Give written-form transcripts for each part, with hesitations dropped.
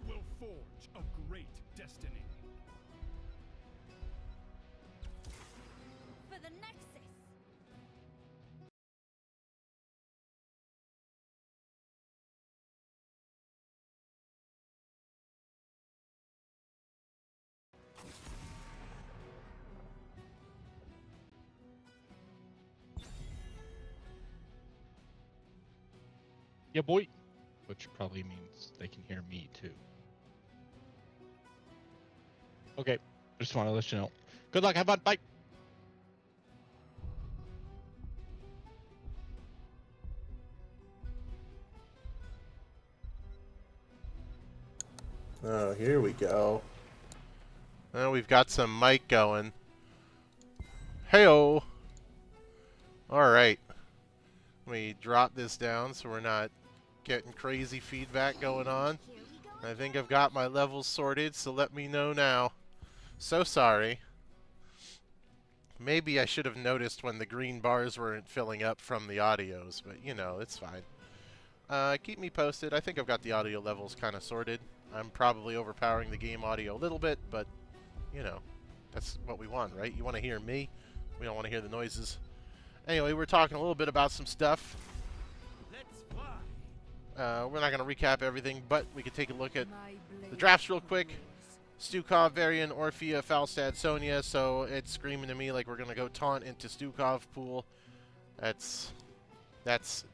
We will forge a great destiny. For the Nexus! Yeah, boy. Which probably means they can hear me too. Okay, just want to let you know. Good luck, have fun, bye. Oh, here we go. Well, we've got some mic going. Heyo! Alright. Let me drop this down so we're not getting crazy feedback going on. I think I've got my levels sorted, so let me know now. So sorry. Maybe I should have noticed when the green bars weren't filling up from the audios, but you know, it's fine. Keep me posted. I think I've got the audio levels kind of sorted. I'm probably overpowering the game audio a little bit, but you know, that's what we want, right? You want to hear me. We don't want to hear the noises. Anyway, we're talking a little bit about some stuff. Let's fly. We're not going to recap everything, but we could take a look at the drafts real quick. Stukov, Varian, Orphea, Falstad, Sonya. So it's screaming to me like we're going to go taunt into Stukov pool. That's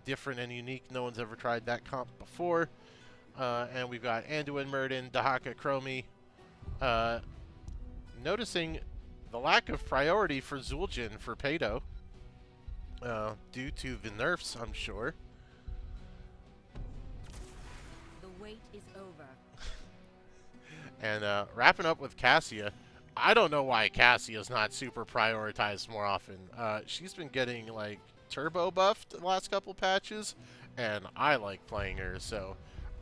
different and unique. No one's ever tried that comp before. And we've got Anduin, Murden, Dahaka, Chromie. Noticing the lack of priority for Zul'jin for Pedo. Due to the nerfs, I'm sure. The wait is over. And wrapping up with Cassia. I don't know why Cassia's not super prioritized more often. She's been getting like turbo buffed the last couple patches, and I like playing her, so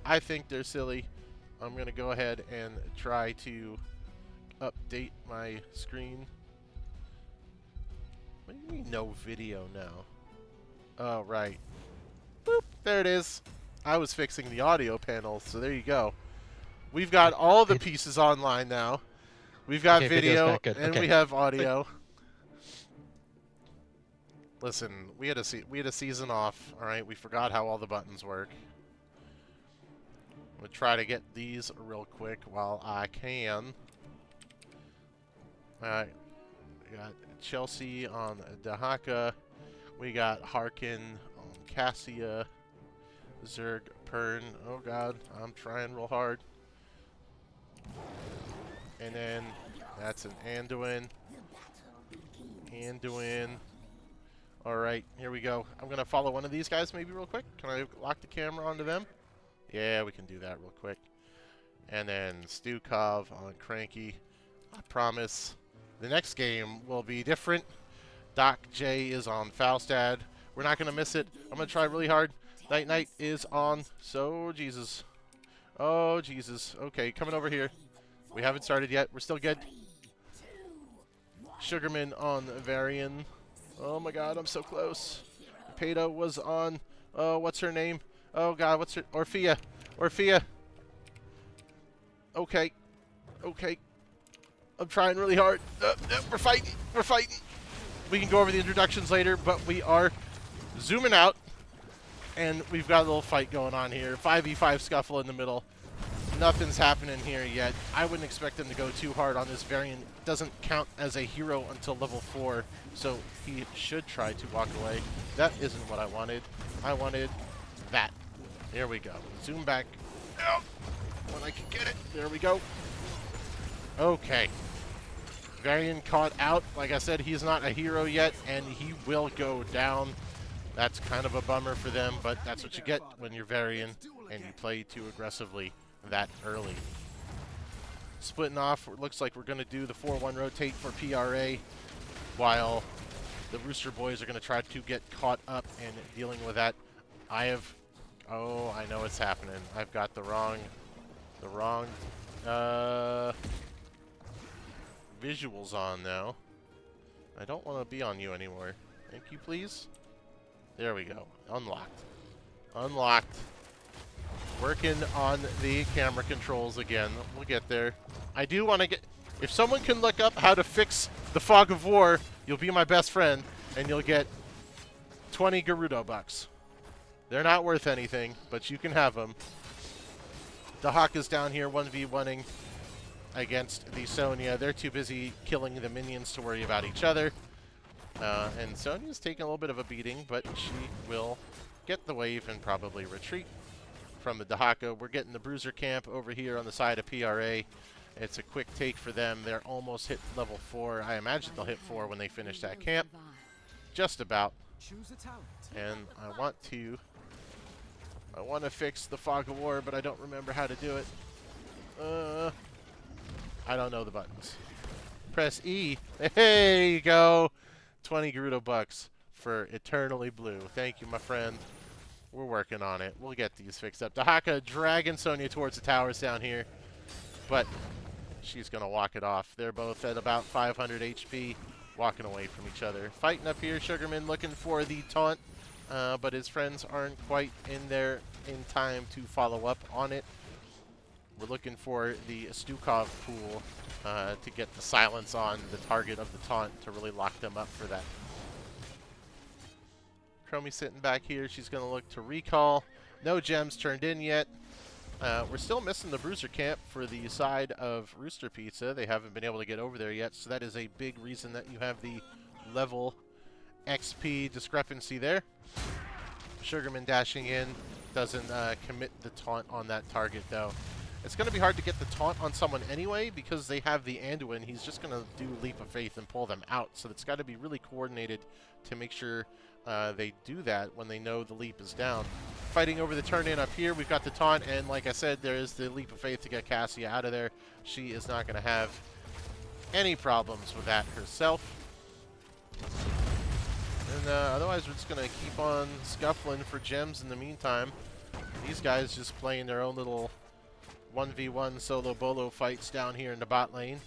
I think they're silly. I'm gonna go ahead and try to update my screen. What do you mean no video now? Oh, right. Boop, there it is. I was fixing the audio panel, so there you go. We've got all the pieces online now. We've got Okay, video, video's back good. and Okay. we have audio. Listen, we had a season off, all right? We forgot how all the buttons work. I'm gonna try to get these real quick while I can. We got Chelsea on Dahaka. We got Harkin on Cassia. Zerg, Pern. Oh god, I'm trying real hard. And then that's an Anduin. Anduin. Alright, here we go. I'm going to follow one of these guys maybe real quick. Can I lock the camera onto them? Yeah, we can do that real quick. And then Stukov on Cranky. I promise the next game will be different. Doc J is on Falstad. We're not going to miss it. I'm going to try really hard. Night Night is on. So, Jesus. Oh, Jesus. Okay, coming over here. We haven't started yet. We're still good. Sugarman on Varian. Oh my god, I'm so close. Pedo was on. Oh, what's her name? Oh god, what's her? Orphea. Orphea. Okay. Okay. I'm trying really hard. We're fighting. We're fighting. We can go over the introductions later, but we are zooming out. And we've got a little fight going on here. 5v5 scuffle in the middle. Nothing's happening here yet. I wouldn't expect them to go too hard on this variant. Doesn't count as a hero until level 4, so he should try to walk away. That isn't what I wanted. I wanted that. There we go. Zoom back. Oh, when I can get it. There we go. Okay. Varian caught out. Like I said, he's not a hero yet, and he will go down. That's kind of a bummer for them, but that's what you get when you're Varian and you play too aggressively that early. Splitting off, it looks like we're going to do the 4-1 rotate for PRA, while the Rooster boys are going to try to get caught up and dealing with that. Oh, I know what's happening. I've got the wrong visuals on now. I don't want to be on you anymore. Thank you, please. There we go. Unlocked. Unlocked. Working on the camera controls again. We'll get there. I do want to get... If someone can look up how to fix the Fog of War, you'll be my best friend, and you'll get 20 Gerudo bucks. They're not worth anything, but you can have them. Dahaka's down here 1v1ing against the Sonya. They're too busy killing the minions to worry about each other. And Sonya's taking a little bit of a beating, but she will get the wave and probably retreat from the Dahaka. We're getting the Bruiser camp over here on the side of PRA. It's a quick take for them. They're almost hit level 4. I imagine they'll hit 4 when they finish that camp. Just about. And I want to fix the Fog of War, but I don't remember how to do it. I don't know the buttons. Press E. There you go. 20 Gerudo bucks for Eternally Blue. Thank you, my friend. We're working on it. We'll get these fixed up. Dahaka dragging Sonya towards the towers down here, but she's going to walk it off. They're both at about 500 HP, walking away from each other. Fighting up here, Sugarman looking for the taunt, but his friends aren't quite in there in time to follow up on it. We're looking for the Stukov pool to get the silence on the target of the taunt to really lock them up for that. Chromie sitting back here. She's going to look to recall. No gems turned in yet. We're still missing the Bruiser camp for the side of Rooster Pizza. They haven't been able to get over there yet, so that is a big reason that you have the level XP discrepancy there. Sugarman dashing in. Doesn't commit the taunt on that target, though. It's going to be hard to get the taunt on someone anyway because they have the Anduin. He's just going to do Leap of Faith and pull them out. So it's got to be really coordinated to make sure they do that when they know the leap is down. Fighting over the turn-in up here. We've got the taunt, and like I said, there is the Leap of Faith to get Cassia out of there. She is not going to have any problems with that herself. And otherwise, we're just going to keep on scuffling for gems in the meantime. These guys just playing their own little 1v1 solo bolo fights down here in the bot lane.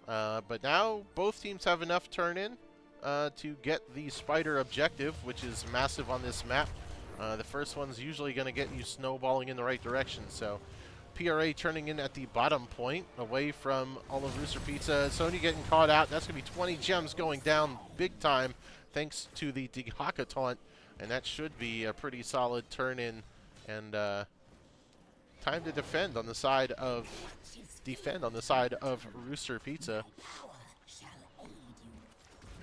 But now both teams have enough turn-in to get the spider objective, which is massive on this map. The first one's usually going to get you snowballing in the right direction. So PRA turning in at the bottom point, away from all of Rooster Pizza. Sonya getting caught out. That's going to be 20 gems going down big time thanks to the Dahaka taunt. And that should be a pretty solid turn-in. And time to defend on the side of Rooster Pizza.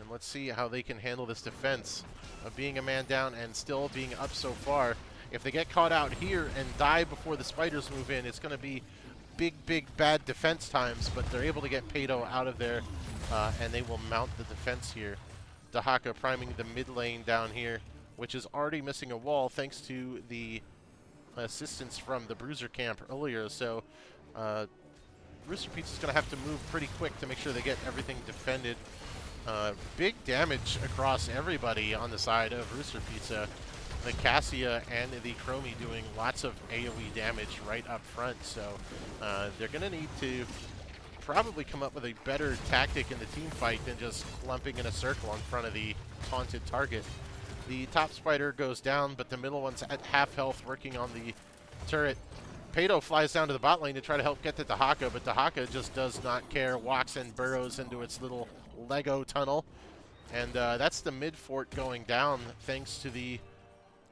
And let's see how they can handle this defense of being a man down and still being up so far. If they get caught out here and die before the spiders move in, it's going to be big bad defense times, but they're able to get Pato out of there, and they will mount the defense here. Dahaka priming the mid lane down here, which is already missing a wall thanks to the assistance from the Bruiser camp earlier. So Rooster Pizza's going to have to move pretty quick to make sure they get everything defended. Big damage across everybody on the side of Rooster Pizza. The Cassia and the Chromie doing lots of AoE damage right up front. So they're going to need to probably come up with a better tactic in the team fight than just clumping in a circle in front of the taunted target. The top spider goes down, but the middle one's at half health working on the turret. Pato flies down to the bot lane to try to help get to Dahaka, but Dahaka just does not care, walks and burrows into its little Lego tunnel. And that's the mid fort going down thanks to the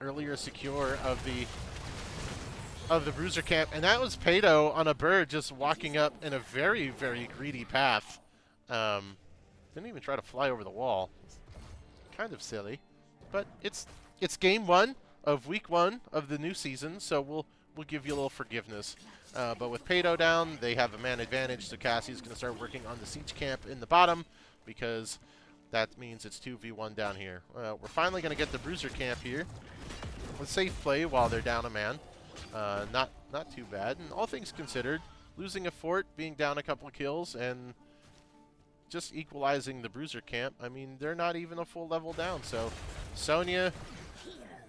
earlier secure of the Bruiser camp. And that was Pato on a bird just walking up in a very greedy path. Didn't even try to fly over the wall. Kind of silly. But it's game 1 of week 1 of the new season, so we'll give you a little forgiveness. But with Pato down, they have a man advantage, so Cassie's going to start working on the siege camp in the bottom, because that means it's 2v1 down here. We're finally going to get the Bruiser camp here. With safe play while they're down a man. Not too bad. And all things considered, losing a fort, being down a couple of kills, and just equalizing the Bruiser camp, I mean, they're not even a full level down. So Sonya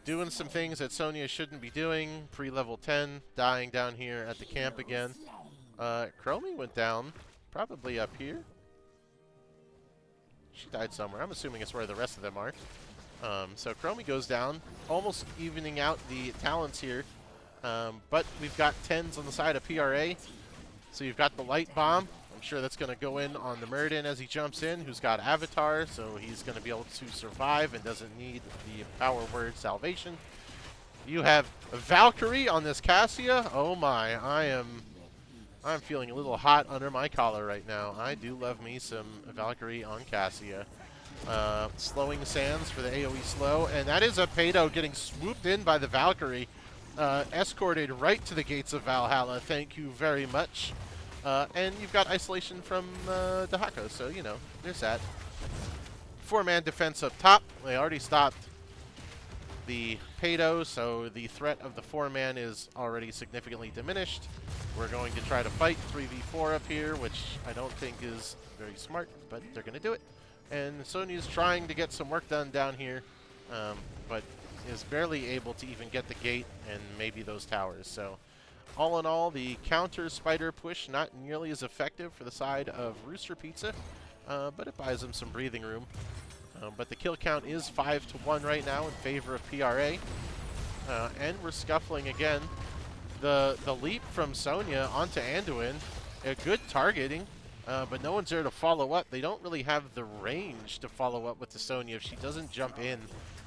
doing some things that Sonya shouldn't be doing. Pre-level 10, dying down here at the camp again. Chromie went down, probably up here. She died somewhere. I'm assuming it's where the rest of them are. So Chromie goes down, almost evening out the talents here. But we've got 10s on the side of PRA. So you've got the light bomb. I'm sure that's going to go in on the Muradin as he jumps in, who's got Avatar, so he's going to be able to survive and doesn't need the power word salvation. You have a Valkyrie on this Cassia. Oh my, I'm feeling a little hot under my collar right now. I do love me some Valkyrie on Cassia. Slowing Sands for the AoE slow, and that is a Pedo getting swooped in by the Valkyrie, escorted right to the gates of Valhalla. Thank you very much. And you've got isolation from Dahako, so, you know, there's that. 4-man defense up top. They already stopped the Pedo, so the threat of the 4-man is already significantly diminished. We're going to try to fight 3v4 up here, which I don't think is very smart, but they're going to do it. And Sonya's trying to get some work done down here, but is barely able to even get the gate and maybe those towers. So all in all, the counter spider push not nearly as effective for the side of Rooster Pizza, but it buys them some breathing room. But the kill count is 5-1 right now in favor of PRA. And we're scuffling again. The leap from Sonya onto Anduin, a good targeting, but no one's there to follow up. They don't really have the range to follow up with the Sonya if she doesn't jump in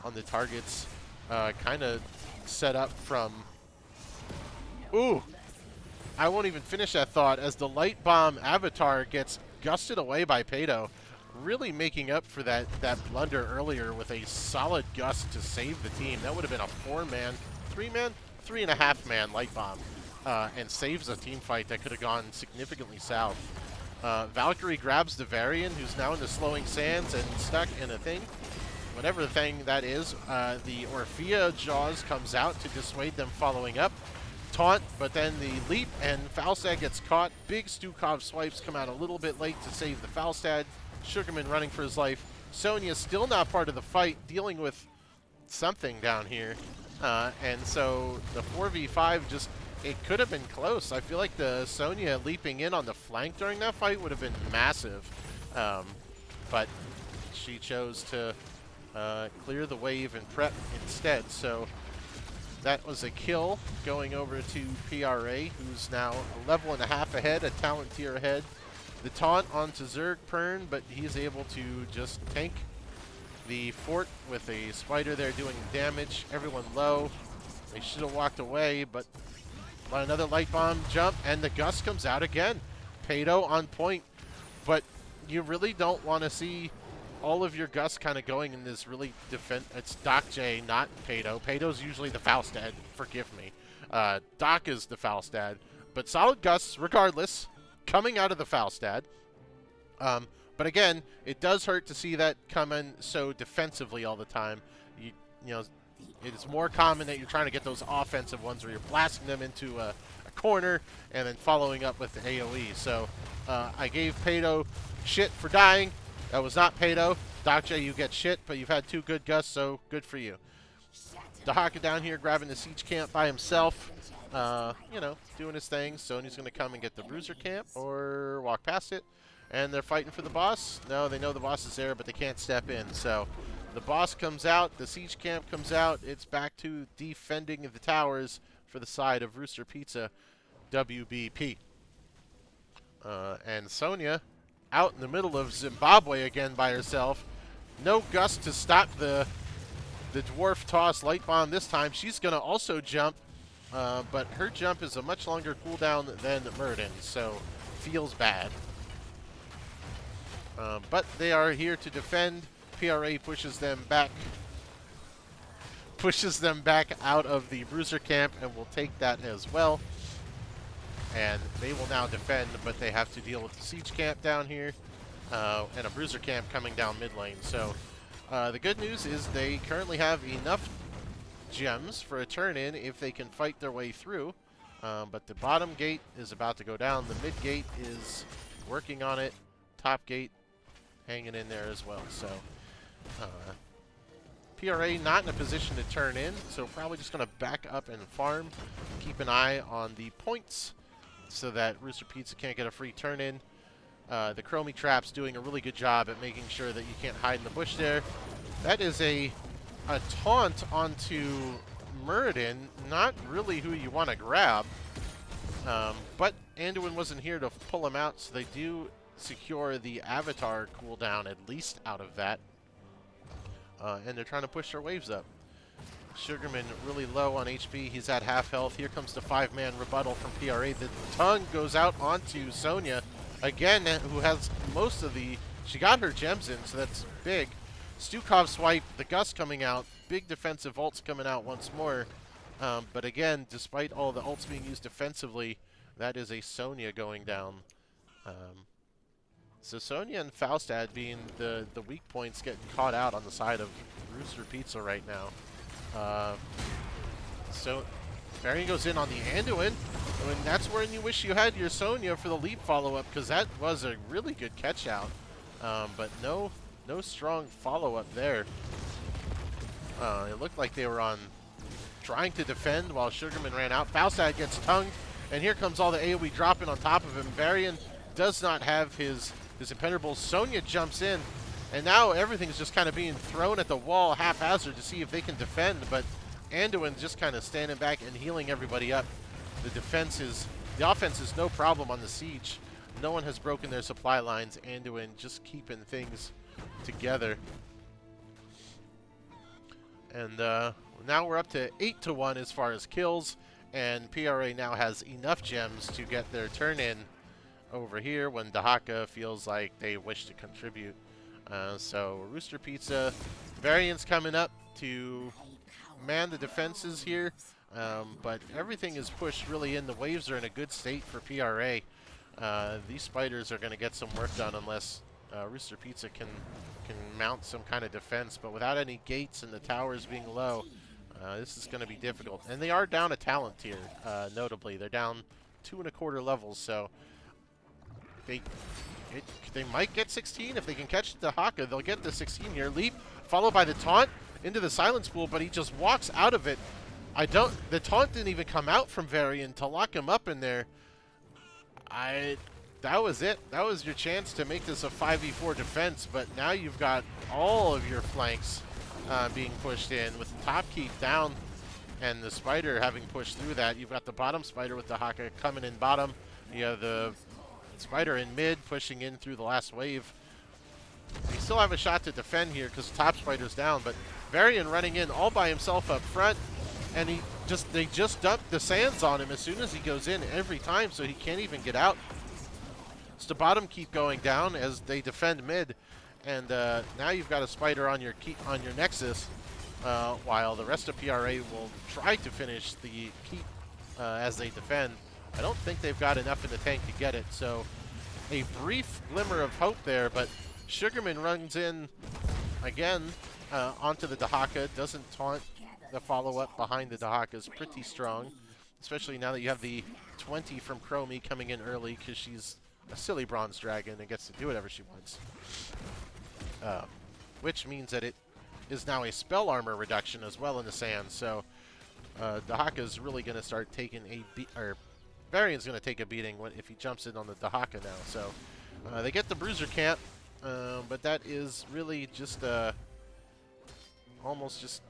on the targets. Kind of set up from... Ooh! I won't even finish that thought as the light bomb Avatar gets gusted away by Pedo, really making up for that blunder earlier with a solid gust to save the team. That would have been a 4-man, 3-man, 3.5-man light bomb, and saves a team fight that could have gone significantly south. Valkyrie grabs the Varian, who's now in the slowing sands and stuck in a thing. Whatever the thing that is, the Orphea Jaws comes out to dissuade them following up. Taunt, but then the leap, and Falstad gets caught. Big Stukov swipes come out a little bit late to save the Falstad. Sugarman running for his life. Sonya's still not part of the fight, dealing with something down here. And so the 4v5 just, it could have been close. I feel like the Sonya leaping in on the flank during that fight would have been massive. But she chose to clear the wave and prep instead. So that was a kill going over to PRA, who's now a level and a half ahead, a talent tier ahead. The taunt onto Zerg Pern, but he's able to just tank the fort with a spider there doing damage. Everyone low. They should have walked away, but another light bomb jump, and the gust comes out again. Pedo on point, but you really don't want to see all of your gusts kind of going in this really it's Doc J, not Pedo. Pedo's usually the Falstad, forgive me. Doc is the Falstad, but solid gusts regardless, coming out of the Falstad. But again, it does hurt to see that come in so defensively all the time. You know, it is more common that you're trying to get those offensive ones where you're blasting them into a corner and then following up with the AoE. So I gave Pedo shit for dying. That was not Pedo. Doc J, you get shit, but you've had 2 good gusts, so good for you. Dahaka down here grabbing the siege camp by himself. You know, doing his thing. Sonya's going to come and get the bruiser camp or walk past it. And they're fighting for the boss. No, they know the boss is there, but they can't step in. So the boss comes out. The siege camp comes out. It's back to defending the towers for the side of Rooster Pizza WBP. And Sonya out in the middle of Zimbabwe again by herself. No gust to stop the dwarf toss light bomb this time. She's going to also jump, but her jump is a much longer cooldown than Muradin's, so feels bad. But they are here to defend. PRA pushes them back out of the bruiser camp, and will take that as well. And they will now defend, but they have to deal with the siege camp down here and a bruiser camp coming down mid lane. So the good news is they currently have enough gems for a turn-in if they can fight their way through. But the bottom gate is about to go down. The mid gate is working on it. Top gate hanging in there as well. So PRA not in a position to turn in, so probably just going to back up and farm. Keep an eye on the points so that Rooster Pizza can't get a free turn-in. The Chromie Trap's doing a really good job at making sure that you can't hide in the bush there. That is a taunt onto Muradin, not really who you want to grab. But Anduin wasn't here to pull him out, so they do secure the Avatar cooldown at least out of that. And they're trying to push their waves up. Sugarman really low on HP. He's at half health. Here comes the 5-man rebuttal from PRA. The tongue goes out onto Sonya, again, who has most of the... She got her gems in, so that's big. Stukov swipe, the Gust coming out. Big defensive ults coming out once more. But again, despite all the ults being used defensively, that is a Sonya going down. So Sonya and Faustad being the weak points getting caught out on the side of Rooster Pizza right now. So Varian goes in on the Anduin, and that's when you wish you had your Sonya for the leap follow-up, because that was a really good catch out. But no strong follow-up there. It looked like they were on trying to defend while Sugarman ran out. Faustad gets tongued, and here comes all the AoE dropping on top of him. Varian does not have his impenetrables. Sonya jumps in, and now everything's just kind of being thrown at the wall haphazard to see if they can defend, but Anduin's just kind of standing back and healing everybody up. The offense is no problem on the siege. No one has broken their supply lines. Anduin just keeping things together. And now we're up to 8-1 as far as kills, and PRA now has enough gems to get their turn in over here when Dahaka feels like they wish to contribute. So Rooster Pizza, Varian's coming up to man the defenses here, but everything is pushed really in. The waves are in a good state for PRA. These spiders are going to get some work done unless Rooster Pizza can mount some kind of defense, but without any gates and the towers being low, this is going to be difficult. And they are down a talent tier, notably. They're down 2.25 levels, so they might get 16. If they can catch the Haka, they'll get the 16 here. Leap, followed by the taunt into the silence pool, but he just walks out of it. The taunt didn't even come out from Varian to lock him up in there. That was it. That was your chance to make this a 5v4 defense, but now you've got all of your flanks being pushed in with the top keep down and the spider having pushed through that. You've got the bottom spider with the Haka coming in bottom. You have the spider in mid pushing in through the last wave. They still have a shot to defend here because the top spider's down, but Varian running in all by himself up front, and they just dump the sands on him as soon as he goes in every time, so he can't even get out. So the bottom keep going down as they defend mid, and now you've got a spider on your nexus, while the rest of PRA will try to finish the keep as they defend. I don't think they've got enough in the tank to get it, so a brief glimmer of hope there, but Sugarman runs in again onto the Dahaka, doesn't taunt. The follow-up behind the Dahaka is pretty strong, especially now that you have the 20 from Chromie coming in early because she's a silly bronze dragon and gets to do whatever she wants. Which means that it is now a spell armor reduction as well in the sand, so Dahaka is really going to start taking Varian's going to take a beating if he jumps in on the Dahaka now. So they get the Bruiser camp, but that is really just almost just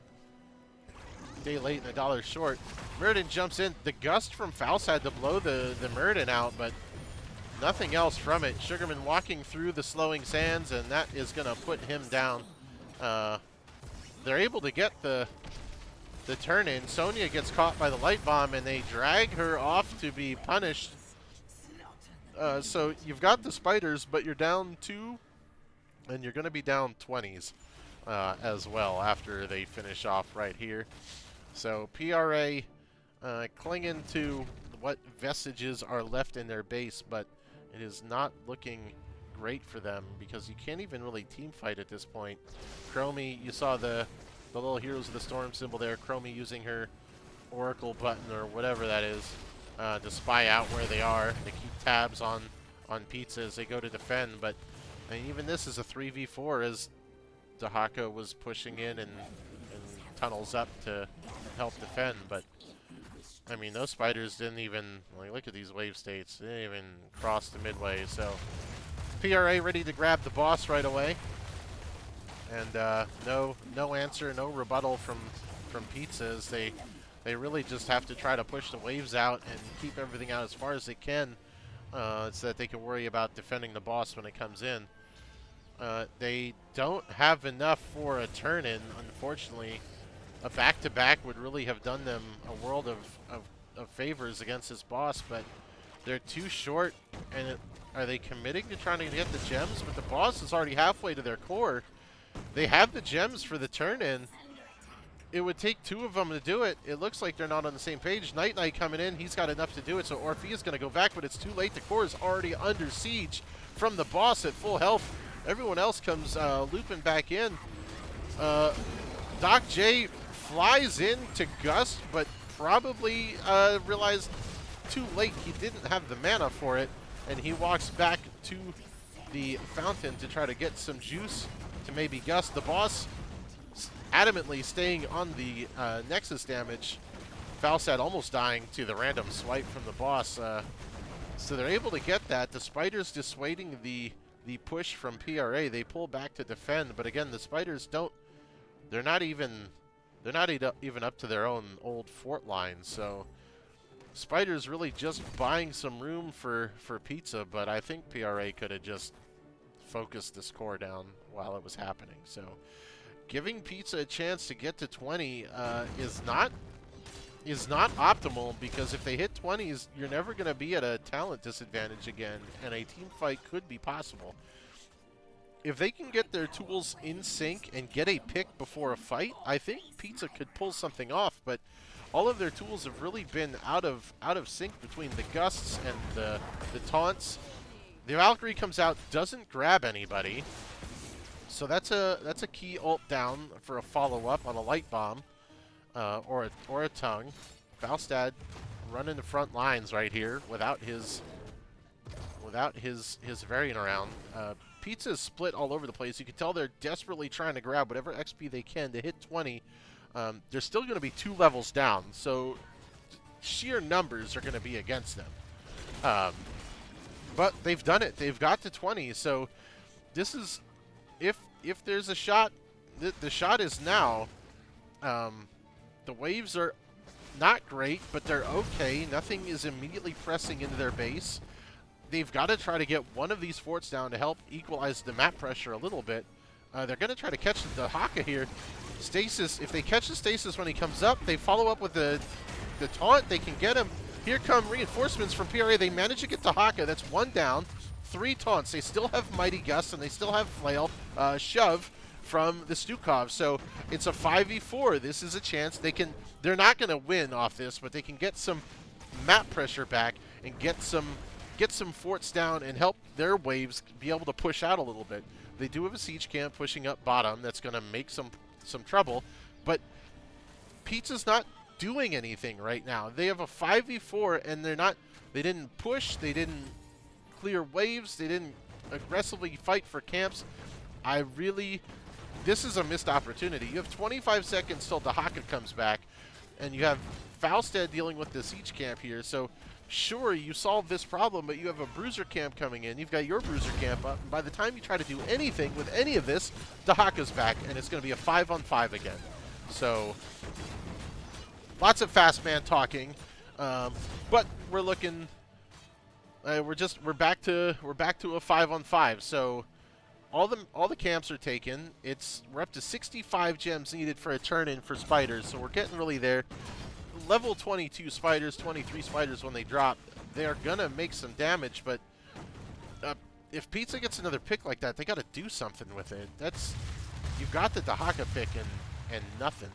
a day late and a dollar short. Muradin jumps in. The Gust from Faust had to blow the Muradin out, but nothing else from it. Sugarman walking through the slowing sands, and that is going to put him down. They're able to get the turn in. Sonya gets caught by the light bomb, and they drag her off to be punished. So you've got the spiders, but you're down 2, and you're going to be down 20s as well after they finish off right here. So PRA clinging to what vestiges are left in their base, but it is not looking great for them because you can't even really team fight at this point. Chromie, you saw the little Heroes of the Storm symbol there. Chromie using her Oracle button or whatever that is to spy out where they are. They keep tabs on Pizza as they go to defend, but I mean, even this is a 3v4 as Dahaka was pushing in and tunnels up to help defend, but I mean, those spiders didn't even, like, look at these wave states. They didn't even cross the midway, so PRA ready to grab the boss right away. And no answer, no rebuttal from from Pizza is they really just have to try to push the waves out and keep everything out as far as they can, so that they can worry about defending the boss when it comes in. They don't have enough for a turn-in, unfortunately. A back-to-back would really have done them a world of favors against this boss, but they're too short. And are they committing to trying to get the gems? But the boss is already halfway to their core. They have the gems for the turn-in. It would take 2 of them to do it. It looks like they're not on the same page. Night Knight coming in, he's got enough to do it, so Orpheus is going to go back, but it's too late. The core is already under siege from the boss at full health. Everyone else comes looping back in. Doc J flies in to Gust, but probably realized too late he didn't have the mana for it, and he walks back to the fountain to try to get some juice to maybe Gust. The boss adamantly staying on the Nexus damage. Falstad almost dying to the random swipe from the boss. So they're able to get that. The Spiders dissuading the push from PRA. They pull back to defend, but again, the Spiders don't. They're not even up to their own old fort line. So Spiders really just buying some room for Pizza, but I think PRA could have just focused this core down while it was happening. So giving Pizza a chance to get to 20 is not optimal, because if they hit 20s, you're never going to be at a talent disadvantage again, and a team fight could be possible. If they can get their tools in sync and get a pick before a fight, I think Pizza could pull something off, but all of their tools have really been out of sync between the Gusts and the taunts. The Valkyrie comes out, doesn't grab anybody, so that's a key ult down for a follow-up on a light bomb. Or a tongue. Falstad running the front lines right here without his variant around. Pizza is split all over the place. You can tell they're desperately trying to grab whatever XP they can to hit 20. They're still going to be 2 levels down, so sheer numbers are going to be against them. But they've done it. They've got to 20. So this is, if there's a shot, the shot is now. The waves are not great, but they're okay. Nothing is immediately pressing into their base. They've got to try to get one of these forts down to help equalize the map pressure a little bit. They're going to try to catch the Haka here. Stasis, if they catch the Stasis when he comes up, they follow up with the taunt. They can get him. Here come reinforcements from PRA. They manage to get the Haka. That's 1 down. 3 taunts. They still have Mighty Gust, and they still have Flail. Shove from the Stukov, so it's a 5v4. This is a chance they're not going to win off this, but they can get some map pressure back and get some forts down and help their waves be able to push out a little bit. They do have a siege camp pushing up bottom that's going to make some trouble, but Pizza's not doing anything right now. They have a 5v4, and they didn't push, they didn't clear waves, they didn't aggressively fight for camps. This is a missed opportunity. You have 25 seconds till the Haka comes back, and you have Falstad dealing with the siege camp here. So, sure, you solve this problem, but you have a bruiser camp coming in. You've got your bruiser camp up, and by the time you try to do anything with any of this, the Haka's back, and it's going to be a 5-on-5 again. So, lots of fast man talking, but we're looking. We're back to a 5-on-5. So. All the camps are taken. We're up to 65 gems needed for a turn-in for Spiders, so we're getting really there. Level 22 Spiders, 23 Spiders when they drop, they are gonna make some damage, but if Pizza gets another pick like that, they got to do something with it. You've got the Dahaka pick and nothing.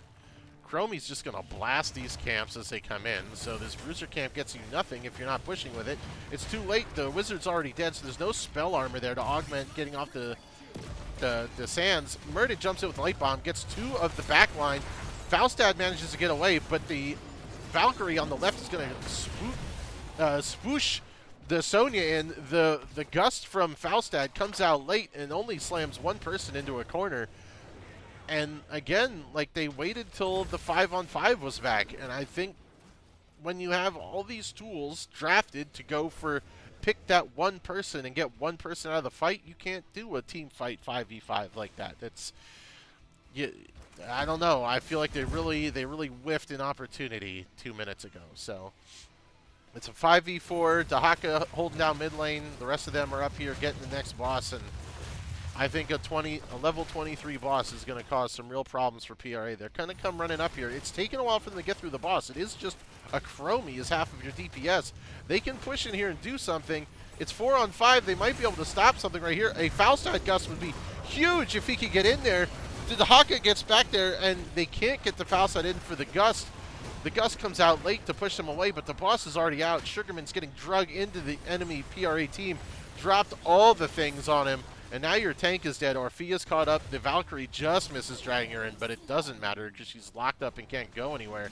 Chromie's just gonna blast these camps as they come in, so this Bruiser camp gets you nothing if you're not pushing with it. It's too late. The Wizard's already dead, so there's no spell armor there to augment getting off the sands. Murda jumps in with Light Bomb, gets 2 of the back line. Falstad manages to get away, but the Valkyrie on the left is going to swoosh the Sonya in. The Gust from Falstad comes out late and only slams 1 person into a corner. And again, like, they waited till the 5-on-5 was back. And I think when you have all these tools drafted to go for pick that 1 person and get 1 person out of the fight, you can't do a team fight 5v5 like that. Yeah, I don't know. I feel like they really whiffed an opportunity 2 minutes ago. So it's a 5v4. Dahaka holding down mid lane. The rest of them are up here getting the next boss, and I think a level 23 boss is going to cause some real problems for PRA. They're going to come running up here. It's taken a while for them to get through the boss. It is just a Chromie is half of your DPS. They can push in here and do something. It's 4 on 5. They might be able to stop something right here. A Faustad Gust would be huge if he could get in there. The Haka gets back there, and they can't get the Faustad in for the Gust. The Gust comes out late to push them away, but the boss is already out. Sugarman's getting drugged into the enemy PRA team. Dropped all the things on him, and now your tank is dead. Orphea's caught up. The Valkyrie just misses dragging her in, but it doesn't matter because she's locked up and can't go anywhere.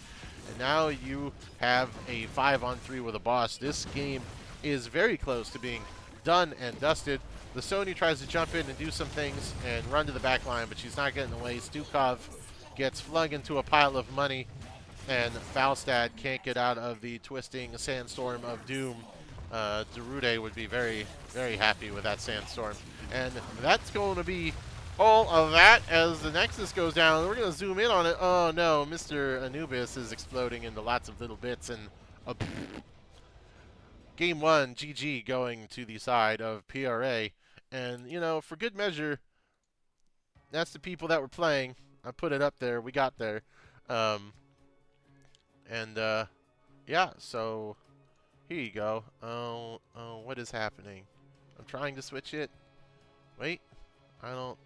And now you have a 5-on-3 with a boss. This game is very close to being done and dusted. The Sonya tries to jump in and do some things and run to the back line, but she's not getting away. Stukov gets flung into a pile of money, and Faustad can't get out of the twisting sandstorm of doom. Derude would be very, very happy with that sandstorm. And that's going to be all of that as the Nexus goes down. We're going to zoom in on it. Oh no, Mr. Anubis is exploding into lots of little bits, and Game 1, GG, going to the side of PRA. And, you know, for good measure, that's the people that were playing. I put it up there. We got there. Yeah, so here you go. Oh, what is happening? I'm trying to switch it. Wait.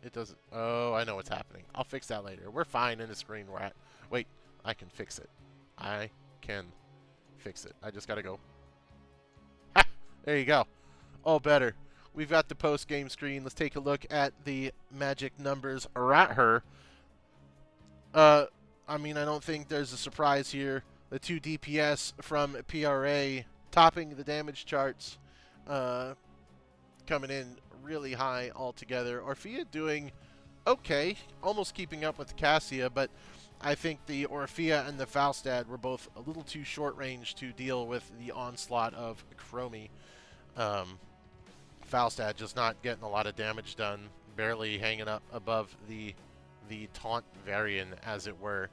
It doesn't. Oh, I know what's happening. I'll fix that later. We're fine in the screen we're at. Wait, I can fix it. I can fix it. I just got to go. Ha! There you go. All better. We've got the post-game screen. Let's take a look at the magic numbers at her. I mean, I don't think there's a surprise here. The 2 DPS from PRA topping the damage charts, coming in really high altogether. Orphea doing okay, almost keeping up with the Cassia, but I think the Orphea and the Faustad were both a little too short range to deal with the onslaught of Chromie. Faustad just not getting a lot of damage done, barely hanging up above the taunt variant, as it were.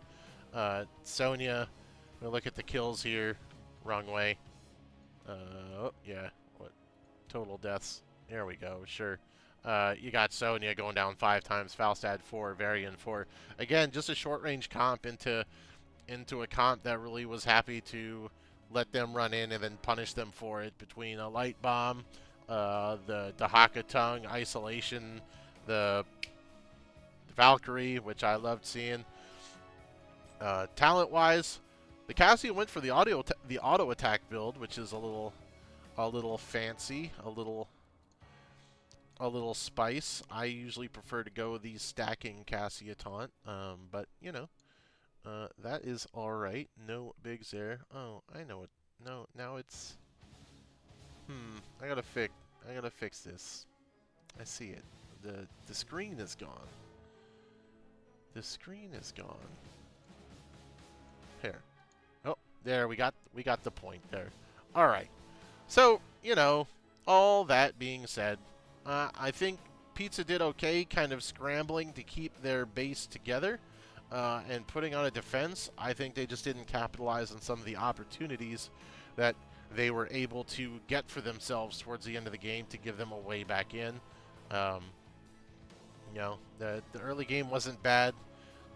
Sonya, we'll look at the kills here. Wrong way. Oh, yeah. What? Total deaths. There we go. Sure. You got Sonya going down 5 times. Faustad 4. Varian 4. Again, just a short-range comp into a comp that really was happy to let them run in and then punish them for it. Between a light bomb, the Haka tongue, isolation, the Valkyrie, which I loved seeing. Talent-wise, the Cassia went for the auto attack build, which is a little fancy, a little spice. I usually prefer to go the stacking Cassia taunt, but you know, that is all right. No bigs there. Oh, I know it. No, now it's. I gotta fix this. I see it. The screen is gone. The screen is gone. Here. Oh, there, we got the point there. All right. So, you know, all that being said, I think Pizza did okay kind of scrambling to keep their base together and putting on a defense. I think they just didn't capitalize on some of the opportunities that they were able to get for themselves towards the end of the game to give them a way back in. You know, the early game wasn't bad,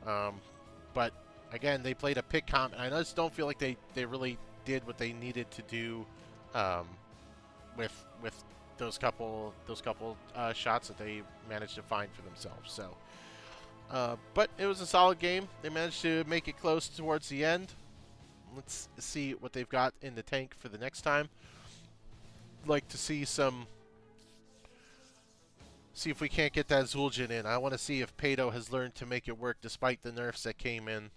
but again, they played a pick comp, and I just don't feel like they really did what they needed to do with those couple shots that they managed to find for themselves. So, but it was a solid game. They managed to make it close towards the end. Let's see what they've got in the tank for the next time. Like to see if we can't get that Zul'jin in. I want to see if Pato has learned to make it work despite the nerfs that came in.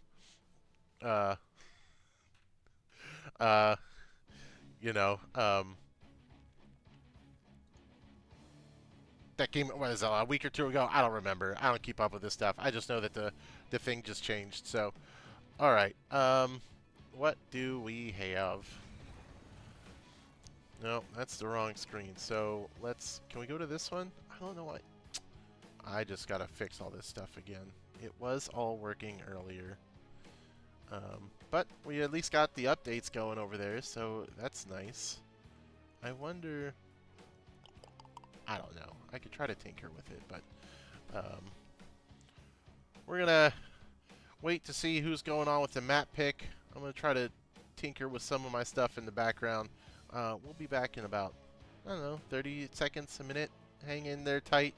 You know, that came, what is it, a week or 2 ago? I don't remember. I don't keep up with this stuff. I just know that the thing just changed. So, all right. What do we have? No, that's the wrong screen. So can we go to this one? I don't know why. I just gotta fix all this stuff again. It was all working earlier. But we at least got the updates going over there, so that's nice. I wonder... I don't know. I could try to tinker with it, but... we're gonna wait to see who's going on with the map pick. I'm gonna try to tinker with some of my stuff in the background. We'll be back in about, I don't know, 30 seconds, a minute. Hang in there tight.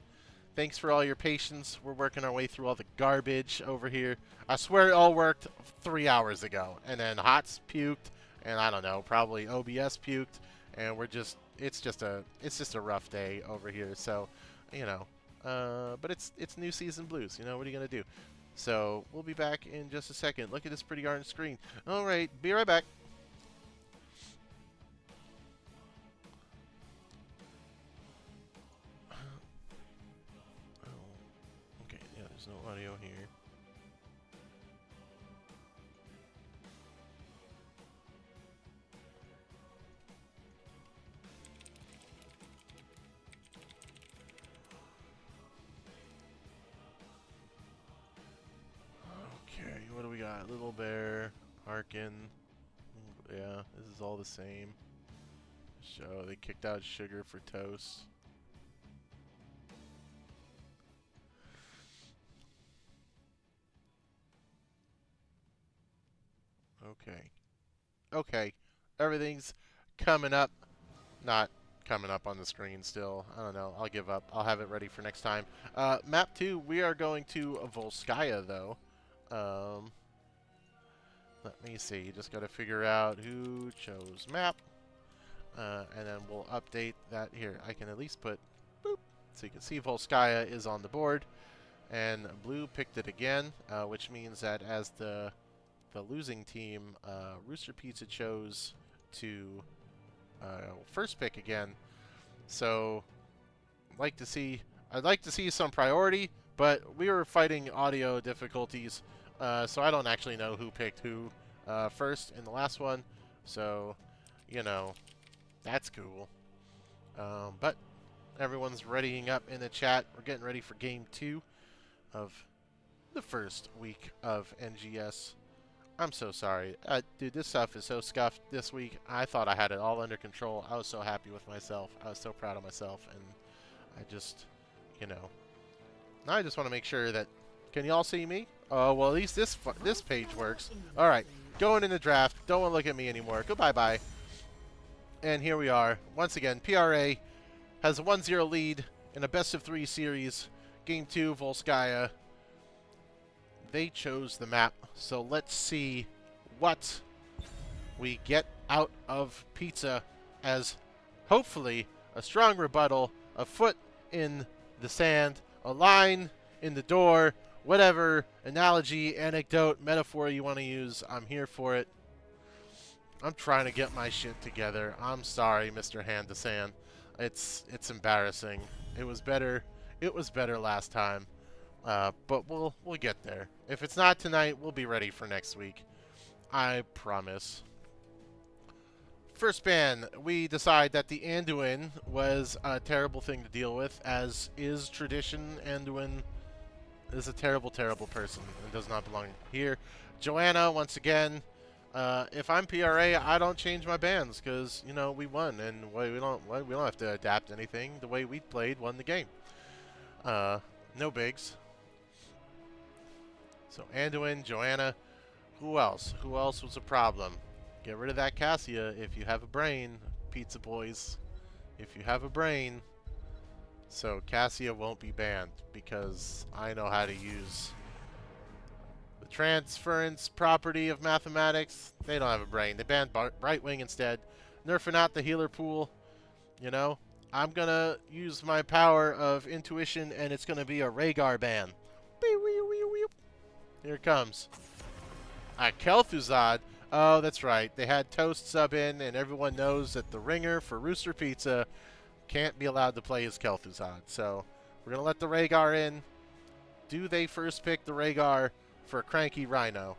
Thanks for all your patience. We're working our way through all the garbage over here. I swear it all worked 3 hours ago. And then HOTS puked, and I don't know, probably OBS puked, and we're just, it's just a rough day over here. So, you know, but it's new season blues. You know, what are you gonna do? So we'll be back in just a second. Look at this pretty orange screen. All right, be right back. Okay, yeah, there's no audio here. Okay, what do we got? Little Bear, Harkin. Yeah, this is all the same. So they kicked out Sugar for Toast. Okay. Okay. Everything's coming up. Not coming up on the screen still. I don't know. I'll give up. I'll have it ready for next time. Map 2, we are going to Volskaya, though. Let me see. Just got to figure out who chose map. And then we'll update that here. I can at least put boop. So you can see Volskaya is on the board. And blue picked it again, which means that as the losing team, Rooster Pizza chose to first pick again. So I'd like to see some priority, but we were fighting audio difficulties, so I don't actually know who picked who first in the last one. So, you know, that's cool. But everyone's readying up in the chat. We're getting ready for game 2 of the first week of NGS. I'm so sorry. Dude, this stuff is so scuffed this week. I thought I had it all under control. I was so happy with myself. I was so proud of myself. And I just, you know. Now I just want to make sure that... Can you all see me? Oh, well, at least this page works. All right. Going in the draft. Don't want to look at me anymore. Goodbye-bye. And here we are. Once again, PRA has a 1-0 lead in a best-of-3 series. Game 2, Volskaya. They chose the map, so let's see what we get out of Pizza as hopefully a strong rebuttal, a foot in the sand, a line in the door, whatever analogy, anecdote, metaphor you want to use. I'm here for it. I'm trying to get my shit together. I'm sorry, Mr. Hand to Sand. It's embarrassing. It was better last time. But we'll get there. If it's not tonight, we'll be ready for next week. I promise. First ban, we decide that the Anduin was a terrible thing to deal with, as is tradition. Anduin is a terrible, terrible person and does not belong here. Joanna, once again, if I'm PRA, I don't change my bans because, you know, we won and we don't have to adapt anything. The way we played won the game. No bigs. So Anduin, Joanna, who else? Who else was a problem? Get rid of that Cassia if you have a brain, Pizza Boys. If you have a brain. So Cassia won't be banned because I know how to use the transference property of mathematics. They don't have a brain. They banned Brightwing instead. Nerfing out the healer pool. You know, I'm going to use my power of intuition and it's going to be a Rhaegar ban. Here it comes. Kel'Thuzad. Oh, that's right. They had Toast sub in, and everyone knows that the ringer for Rooster Pizza can't be allowed to play as Kel'Thuzad. So we're going to let the Rhaegar in. Do they first pick the Rhaegar for Cranky Rhino?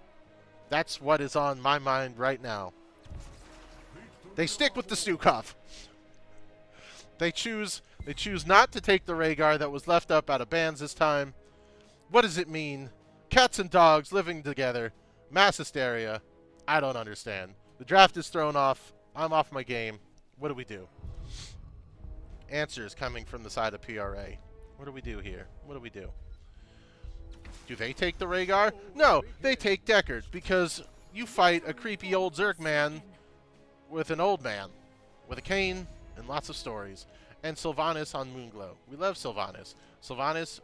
That's what is on my mind right now. They stick with the Stukov. They choose They choose not to take the Rhaegar that was left up out of bans this time. What does it mean? Cats and dogs living together. Mass hysteria. I don't understand. The draft is thrown off. I'm off my game. What do we do? Answers coming from the side of PRA. What do we do here? What do we do? Do they take the Rhaegar? No, they take Deckard because you fight a creepy old Zerg man with an old man, with a cane and lots of stories. And Sylvanas on Moonglow. We love Sylvanas. Sylvanas,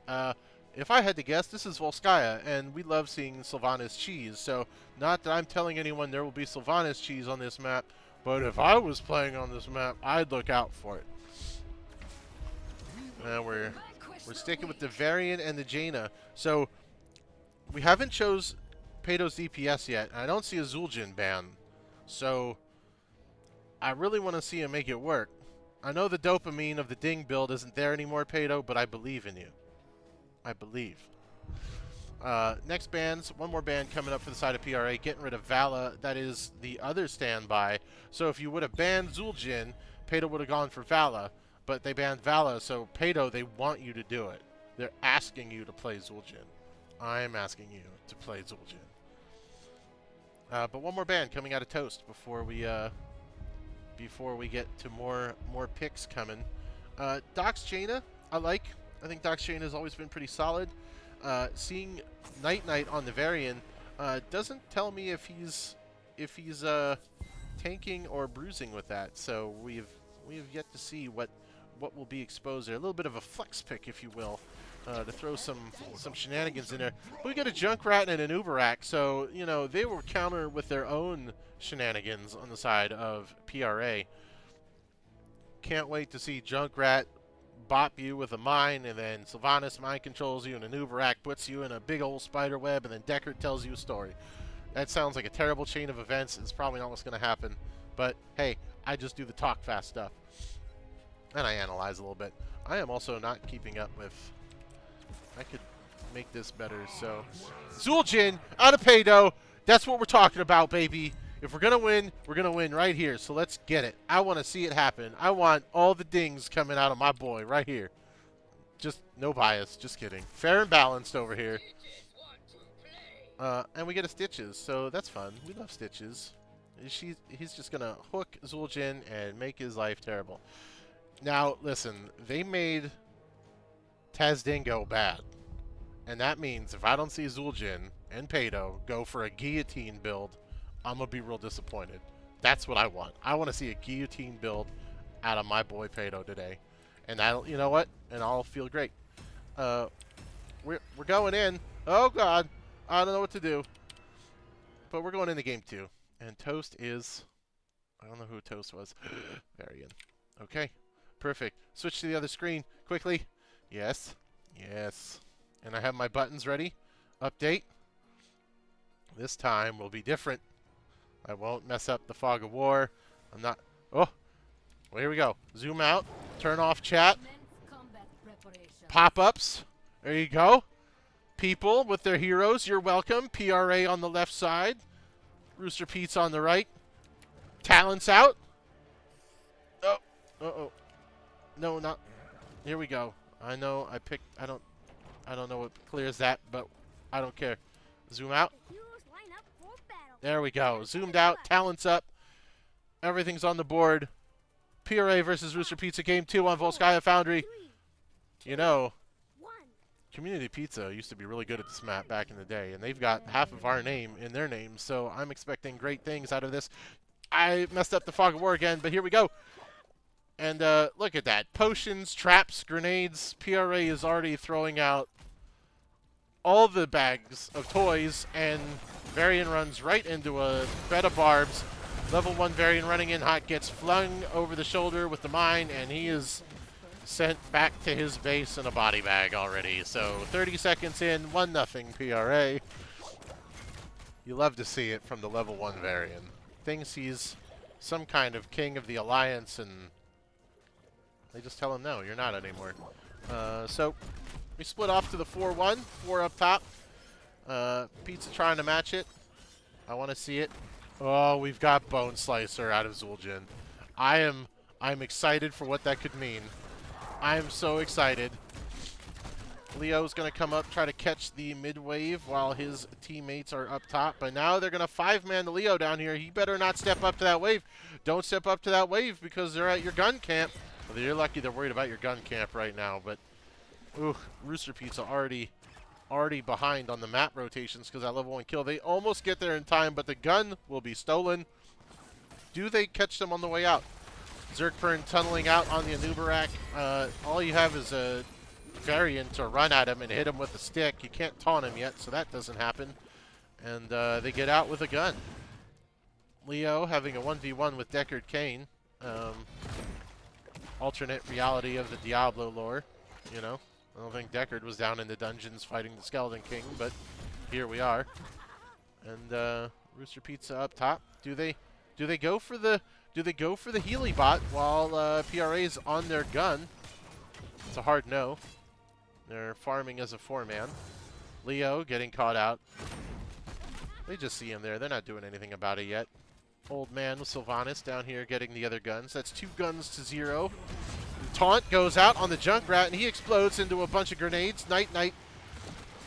if I had to guess, this is Volskaya, and we love seeing Sylvanas cheese. So, not that I'm telling anyone there will be Sylvanas cheese on this map, but if I was playing on this map, I'd look out for it. We're sticking with the Varian and the Jaina. So, we haven't chose Pato's DPS yet, and I don't see a Zul'jin ban. So, I really want to see him make it work. I know the dopamine of the Ding build isn't there anymore, Pato, but I believe in you. I believe. Next bans, one more ban coming up for the side of PRA, getting rid of Vala. That is the other standby. So if you would have banned Zul'jin, Pato would have gone for Vala. But they banned Vala, so Pato, they want you to do it. They're asking you to play Zul'jin. I'm asking you to play Zul'jin. But one more ban coming out of Toast before we get to more picks coming. Doc's Jaina, I like. I think Doc's Jaina has always been pretty solid. Seeing Night Knight on the Varian doesn't tell me if he's tanking or bruising with that. So we have yet to see what will be exposed there. A little bit of a flex pick, if you will, to throw some shenanigans in there. But we got a Junkrat and an Uberak, so you know they will counter with their own shenanigans on the side of PRA. Can't wait to see Junkrat bop you with a mine, and then Sylvanas mind controls you, and an Uberak puts you in a big old spider web, and then Deckard tells you a story. That sounds like a terrible chain of events. It's probably not what's going to happen. But hey, I just do the talk fast stuff. And I analyze a little bit. I am also not keeping up with... I could make this better, so... Zul'jin out of Pado. That's what we're talking about, baby. If we're going to win right here. So let's get it. I want to see it happen. I want all the dings coming out of my boy right here. Just no bias. Just kidding. Fair and balanced over here. And we get a Stitches, so that's fun. We love Stitches. He's just going to hook Zul'jin and make his life terrible. Now, listen, they made Tazdingo bad. And that means if I don't see Zul'jin and Pado go for a guillotine build, I'm going to be real disappointed. That's what I want. I want to see a guillotine build out of my boy Pado today. And that'll, you know what? And I'll feel great. We're going in. Oh, God. I don't know what to do. But we're going into game 2. And Toast is... I don't know who Toast was. Varian. Okay. Perfect. Switch to the other screen. Quickly. Yes. Yes. And I have my buttons ready. Update. This time will be different. I won't mess up the fog of war. I'm not... Oh! Well, here we go. Zoom out. Turn off chat. Pop-ups. There you go. People with their heroes, you're welcome. PRA on the left side. Rooster Pete's on the right. Talents out. Oh. Uh-oh. No, not... Here we go. I know I picked... I don't know what clears that, but I don't care. Zoom out. There we go. Zoomed out. Talents up. Everything's on the board. PRA versus Rooster Pizza Game 2 on Volskaya Foundry. You know, Community Pizza used to be really good at this map back in the day, and they've got half of our name in their name, so I'm expecting great things out of this. I messed up the fog of war again, but here we go. And look at that. Potions, traps, grenades. PRA is already throwing out all the bags of toys, and Varian runs right into a bed of barbs. Level 1 Varian running in hot gets flung over the shoulder with the mine, and he is sent back to his base in a body bag already. So 30 seconds in, 1-0 PRA. You love to see it from the level 1 Varian. Thinks he's some kind of king of the alliance, and they just tell him, no, you're not anymore. So we split off to the 4-1, 4 up top. Pizza trying to match it. I want to see it. Oh, we've got Bone Slicer out of Zul'jin. I'm excited for what that could mean. I'm so excited. Leo's going to come up, try to catch the mid-wave while his teammates are up top. But now they're going to 5-man the Leo down here. He better not step up to that wave. Don't step up to that wave because they're at your gun camp. Well, you're lucky they're worried about your gun camp right now. But, ooh, Rooster Pizza already behind on the map rotations because that level 1 kill. They almost get there in time, but the gun will be stolen. Do they catch them on the way out? Zerkpern tunneling out on the Anubarak. All you have is a variant to run at him and hit him with a stick. You can't taunt him yet, so that doesn't happen. And they get out with a gun. Leo having a 1v1 with Deckard Cain. Alternate reality of the Diablo lore, you know. I don't think Deckard was down in the dungeons fighting the Skeleton King, but here we are. And Rooster Pizza up top. Do they go for the Healy bot while PRA's on their gun? It's a hard no. They're farming as a 4-man. Leo getting caught out. They just see him there. They're not doing anything about it yet. Old man with Sylvanas down here getting the other guns. That's 2 guns to 0. Taunt goes out on the Junkrat, and he explodes into a bunch of grenades. Night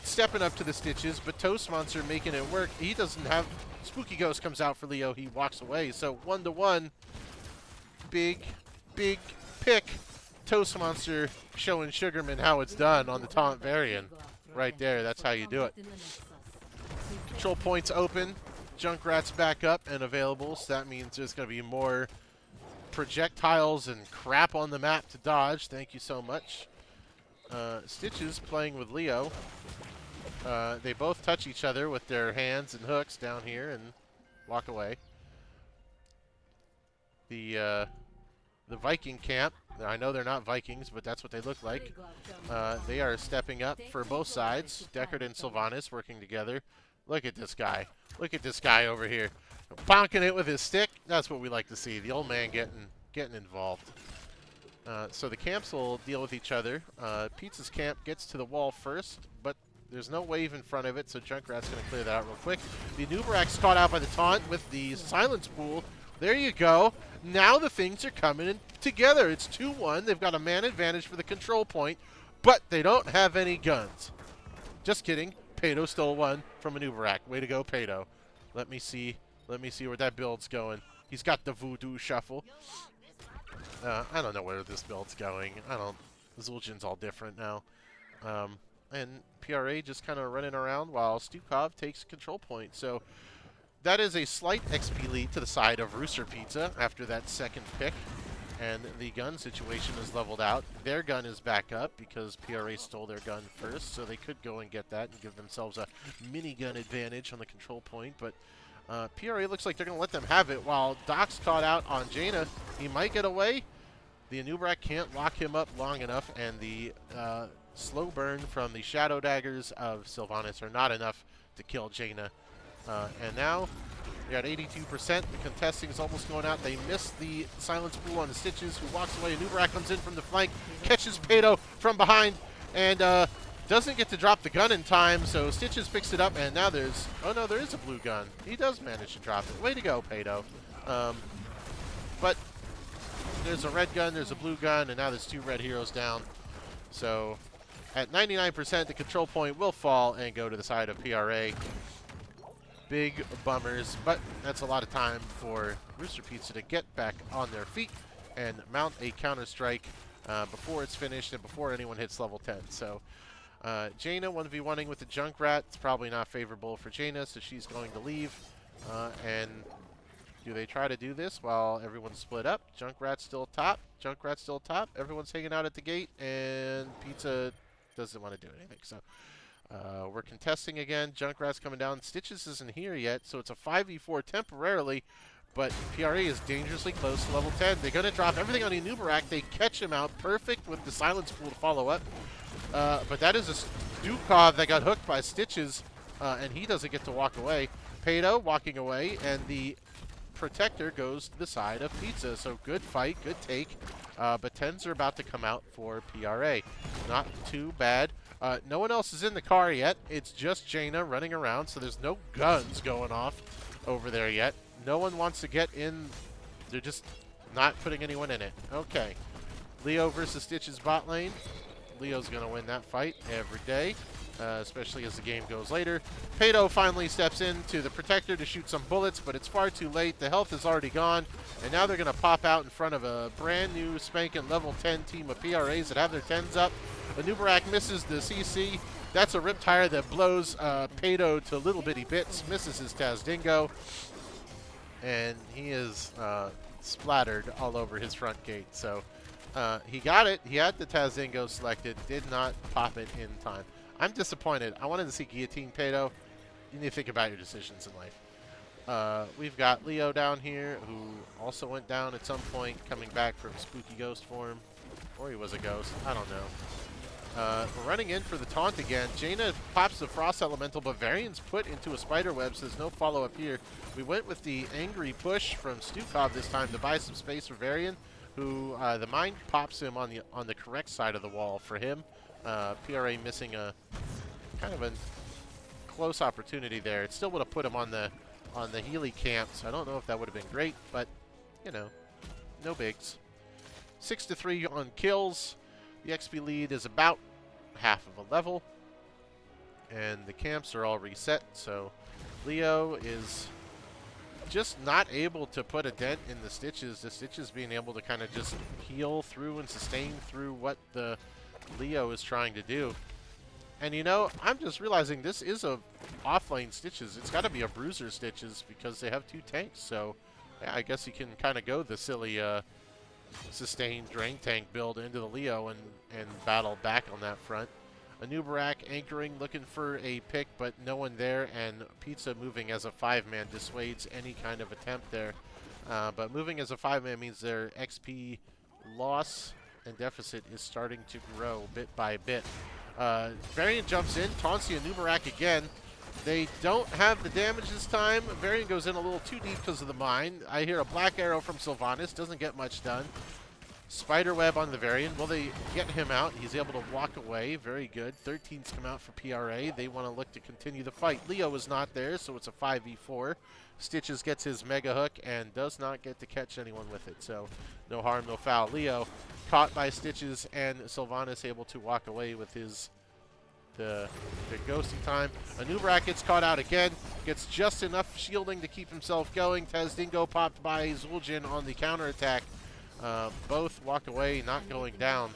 stepping up to the stitches, but Toast Monster making it work. He doesn't have... Spooky Ghost comes out for Leo. He walks away. So 1-to-1. Big pick. Toast Monster showing Sugarman how it's done on the Taunt variant. Right there, that's how you do it. Control points open. Junkrat's back up and available, so that means there's going to be more projectiles and crap on the map to dodge. Thank you so much. Stitches playing with Leo. They both touch each other with their hands and hooks down here and walk away. The Viking camp, I know they're not Vikings, but that's what they look like. They are stepping up for both sides. Deckard and Sylvanas working together. Look at this guy. Look at this guy over here. Bonking it with his stick. That's what we like to see. The old man getting involved. So the camps will deal with each other. Pizza's camp gets to the wall first, but there's no wave in front of it, so Junkrat's going to clear that out real quick. The Anubarak's caught out by the taunt with the silence pool. There you go. Now the things are coming in together. It's 2-1. They've got a man advantage for the control point, but they don't have any guns. Just kidding. Pato stole one from Anubarak. Way to go, Pato. Let me see where that build's going. He's got the voodoo shuffle. I don't know where this build's going. Zul'jin's all different now. And PRA just kind of running around while Stukov takes control point. So that is a slight XP lead to the side of Rooster Pizza after that second pick. And the gun situation is leveled out. Their gun is back up because PRA stole their gun first, so they could go and get that and give themselves a minigun advantage on the control point. But PRA looks like they're going to let them have it while Doc's caught out on Jaina. He might get away. The Anubarak can't lock him up long enough, and the slow burn from the Shadow Daggers of Sylvanas are not enough to kill Jaina. And now they're at 82%. The contesting is almost going out. They miss the silence pool on the Stitches, who walks away. Anubarak comes in from the flank, catches Pato from behind, and doesn't get to drop the gun in time, so Stitches picks it up, and now there's... Oh, no, there is a blue gun. He does manage to drop it. Way to go, Pato. But there's a red gun, there's a blue gun, and now there's 2 red heroes down. So at 99%, the control point will fall and go to the side of PRA. Big bummers, but that's a lot of time for Rooster Pizza to get back on their feet and mount a counter-strike before it's finished and before anyone hits level 10. So Jaina 1v1ing with the Junkrat. It's probably not favorable for Jaina, so she's going to leave. And do they try to do this while everyone's split up? Junkrat's still top. Junkrat's still top. Everyone's hanging out at the gate, and Pizza doesn't want to do anything. So we're contesting again. Junkrat's coming down. Stitches isn't here yet, so it's a 5v4 temporarily. But PRA is dangerously close to level 10. They're going to drop everything on Anubarak. They catch him out perfect with the silence pool to follow up. But that is a Stukov that got hooked by Stitches, and he doesn't get to walk away. Pato walking away, and the Protector goes to the side of Pizza. So good fight, good take. But 10s are about to come out for PRA. Not too bad. No one else is in the car yet. It's just Jaina running around, so there's no guns going off over there yet. No one wants to get in. They're just not putting anyone in it. Okay. Leo versus Stitch's bot lane. Leo's going to win that fight every day, especially as the game goes later. Pato finally steps into the Protector to shoot some bullets, but it's far too late. The health is already gone, and now they're going to pop out in front of a brand new spanking level 10 team of PRAs that have their 10s up. Anubarak misses the CC. That's a Riptire that blows Pato to little bitty bits, misses his Tazdingo, and he is splattered all over his front gate. So he got it. He had the Tazdingo selected, did not pop it in time. I'm disappointed. I wanted to see Guillotine Pato. You need to think about your decisions in life. We've got Leo down here, who also went down at some point, coming back from Spooky Ghost form. Or he was a ghost. I don't know. We're running in for the taunt again. Jaina pops the Frost Elemental, but Varian's put into a spider web, so there's no follow-up here. We went with the angry push from Stukov this time to buy some space for Varian, who the Mind pops him on the correct side of the wall for him. PRA missing a kind of a close opportunity there. It still would have put him on the Healy camp, so I don't know if that would have been great, but you know, no bigs. 6-3 on kills. The XP lead is about half of a level, and the camps are all reset, so Leo is just not able to put a dent in the Stitches. The Stitches being able to kind of just heal through and sustain through what the Leo is trying to do. And you know, I'm just realizing this is a offlane Stitches. It's got to be a Bruiser Stitches because they have 2 tanks, so yeah, I guess you can kind of go the silly sustained drain tank build into the Leo and battle back on that front. Anubarak anchoring, looking for a pick, but no one there, and Pizza moving as a 5-man dissuades any kind of attempt there. But moving as a 5-man means their XP loss and deficit is starting to grow bit by bit. Varian jumps in, taunts the Anubarak again. They don't have the damage this time. Varian goes in a little too deep because of the mine. I hear a black arrow from Sylvanas. Doesn't get much done. Spiderweb on the Varian. Will they get him out? He's able to walk away. Very good. 13s come out for PRA. They want to look to continue the fight. Leo is not there, so it's a 5v4. Stitches gets his Mega Hook and does not get to catch anyone with it. So no harm, no foul. Leo caught by Stitches, and Sylvanas able to walk away with his the ghosting time. Anubarak gets caught out again, gets just enough shielding to keep himself going. Tazdingo popped by Zul'jin on the counterattack. Both walk away, not going down.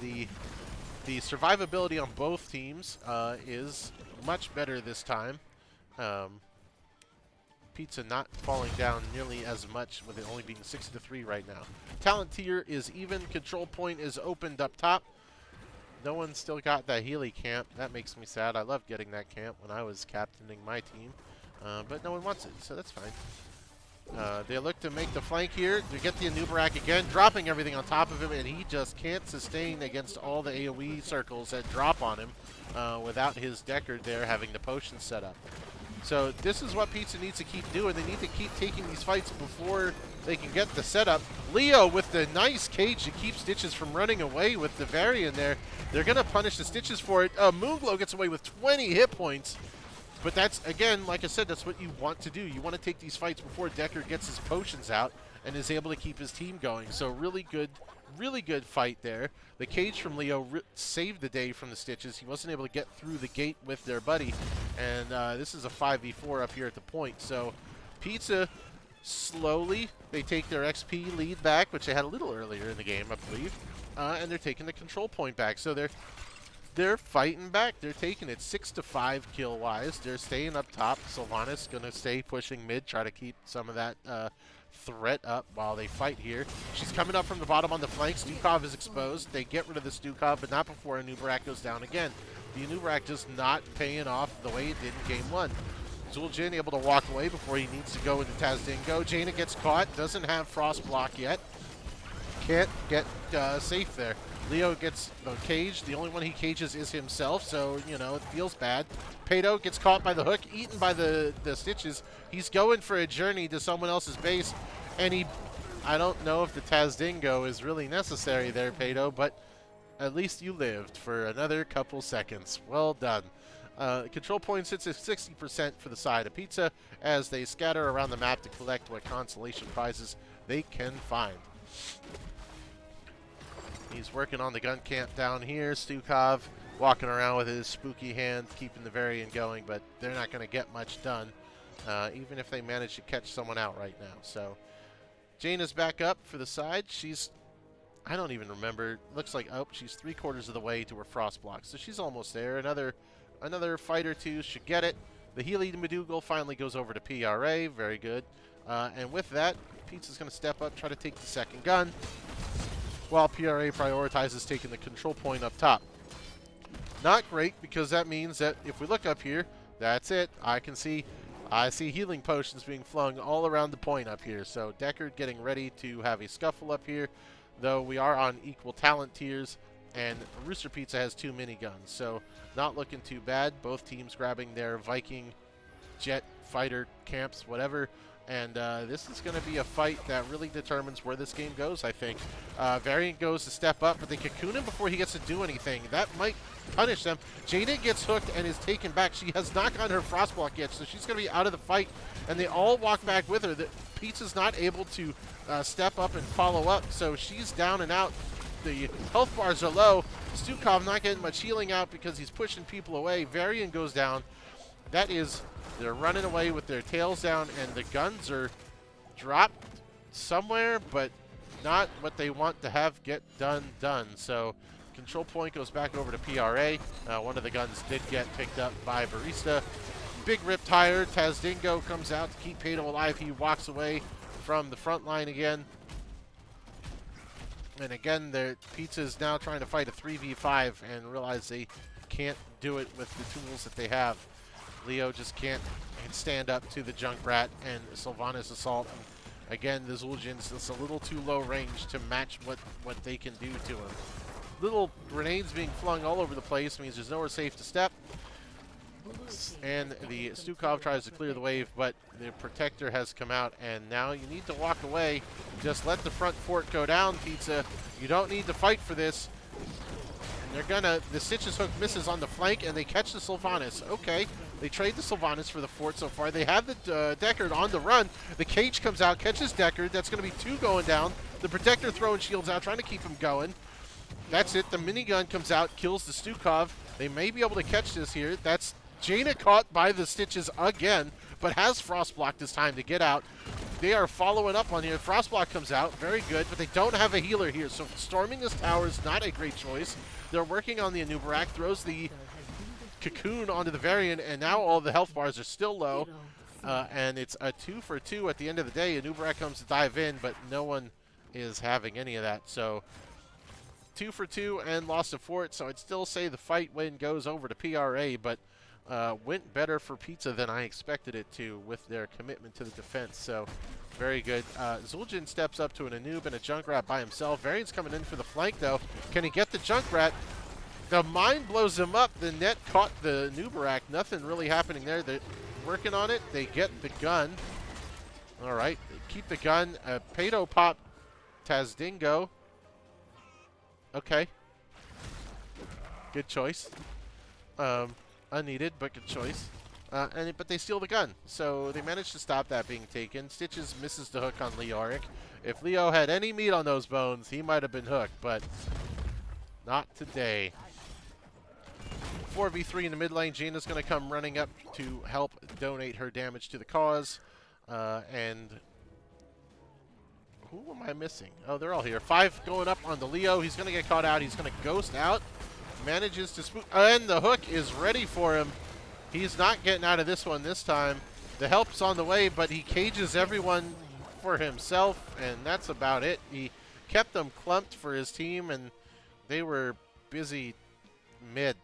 The survivability on both teams is much better this time. Pizza not falling down nearly as much, with it only being 6-3 right now. Talent tier is even. Control point is opened up top. No one's still got that Healy camp. That makes me sad. I loved getting that camp when I was captaining my team. But no one wants it, so that's fine. They look to make the flank here. They get the Anubarak again, dropping everything on top of him, and he just can't sustain against all the AoE circles that drop on him without his Deckard there having the potion set up. So this is what Pizza needs to keep doing. They need to keep taking these fights before they can get the setup. Leo with the nice cage to keep Stitches from running away with the Varian there. They're going to punish the Stitches for it. Moonglow gets away with 20 hit points. But that's, again, like I said, that's what you want to do. You want to take these fights before Deckard gets his potions out and is able to keep his team going. So really good fight there. The cage from Leo saved the day from the Stitches. He wasn't able to get through the gate with their buddy. And this is a 5v4 up here at the point. So Pizza, slowly, they take their XP lead back, which they had a little earlier in the game, I believe. And they're taking the control point back. So they're fighting back. They're taking it 6-5 kill-wise. They're staying up top. Sylvanas going to stay pushing mid, try to keep some of that threat up while they fight here. She's coming up from the bottom on the flank. Stukov is exposed. They get rid of the Stukov, but not before Anubarak goes down again. The Anubarak just not paying off the way it did in game 1. Zul'jin able to walk away before he needs to go into Tazdingo. Jaina gets caught. Doesn't have Frost block yet. Can't get safe there. Leo gets caged. The only one he cages is himself, so, you know, it feels bad. Pato gets caught by the hook, eaten by the Stitches. He's going for a journey to someone else's base, and I don't know if the Tazdingo is really necessary there, Pato, but at least you lived for another couple seconds. Well done. Control point sits at 60% for the side of Pizza as they scatter around the map to collect what consolation prizes they can find. He's working on the gun camp down here. Stukov walking around with his spooky hand, keeping the Varian going, but they're not going to get much done, even if they manage to catch someone out right now. So Jaina's back up for the side. She's, I don't even remember. Looks like, oh, she's 3/4 of the way to her frost block, so she's almost there. Another fight or two should get it. The Healy Madougal finally goes over to PRA. Very good. And with that, Pizza's going to step up, try to take the second gun, while PRA prioritizes taking the control point up top. Not great, because that means that if we look up here, that's it. I see healing potions being flung all around the point up here. So Deckard getting ready to have a scuffle up here, though we are on equal talent tiers, and Rooster Pizza has 2 miniguns, so not looking too bad. Both teams grabbing their Viking, jet, fighter, camps, whatever. And this is going to be a fight that really determines where this game goes, I think. Variant goes to step up, but they cocoon him before he gets to do anything. That might punish them. Jaina gets hooked and is taken back. She has not gotten her frost block yet, so she's going to be out of the fight. And they all walk back with her. Pizza's not able to step up and follow up, so she's down and out. The health bars are low. Stukov not getting much healing out because he's pushing people away. Varian goes down. That is... They're running away with their tails down, and the guns are dropped somewhere, but not what they want to have get done. So control point goes back over to PRA. One of the guns did get picked up by Barista. Big rip tire. Tazdingo comes out to keep Pato alive. He walks away from the front line again. And again, their Pizza's now trying to fight a 3v5 and realize they can't do it with the tools that they have. Leo just can't stand up to the Junkrat and Sylvanas assault. And again, the Zul'jin's just a little too low range to match what they can do to him. Little grenades being flung all over the place means there's nowhere safe to step. And the Stukov tries to clear the wave, but the Protector has come out, and now you need to walk away. Just let the front fort go down, Pizza. You don't need to fight for this. The Stitches hook misses on the flank, and they catch the Sylvanas. Okay, they trade the Sylvanas for the fort so far. They have the Deckard on the run. The Cage comes out, catches Deckard. That's going to be 2 going down. The Protector throwing shields out, trying to keep him going. That's it. The minigun comes out, kills the Stukov. They may be able to catch this here. That's Jaina caught by the Stitches again, but has Frostblock this time to get out. They are following up on here. Frostblock comes out. Very good, but they don't have a healer here, so storming this tower is not a great choice. They're working on the Anubarak, throws the cocoon onto the Varian, and now all the health bars are still low. And it's a 2 for 2 at the end of the day. Anubarak comes to dive in, but no one is having any of that. So 2 for 2 and lost a fort, so I'd still say the fight win goes over to PRA, but went better for Pizza than I expected it to with their commitment to the defense. So very good. Zul'jin steps up to an Anub and a Junkrat by himself. Varian's coming in for the flank, though. Can he get the Junkrat? The mine blows him up. The net caught the Anubarak. Nothing really happening there. They're working on it. They get the gun. All right. They keep the gun. Pato pop Tazdingo. Okay. Good choice. Unneeded, but good choice. But they steal the gun, so they managed to stop that being taken. Stitches misses the hook on Leoric. If Leo had any meat on those bones, he might have been hooked, but not today. 4v3 in the mid lane. Jaina's going to come running up to help donate her damage to the cause. And who am I missing? Oh, they're all here. 5 going up on the Leo. He's going to get caught out. He's going to ghost out. Manages to spook, and the hook is ready for him. He's not getting out of this one this time. The help's on the way, but he cages everyone for himself, and that's about it. He kept them clumped for his team, and they were busy mid.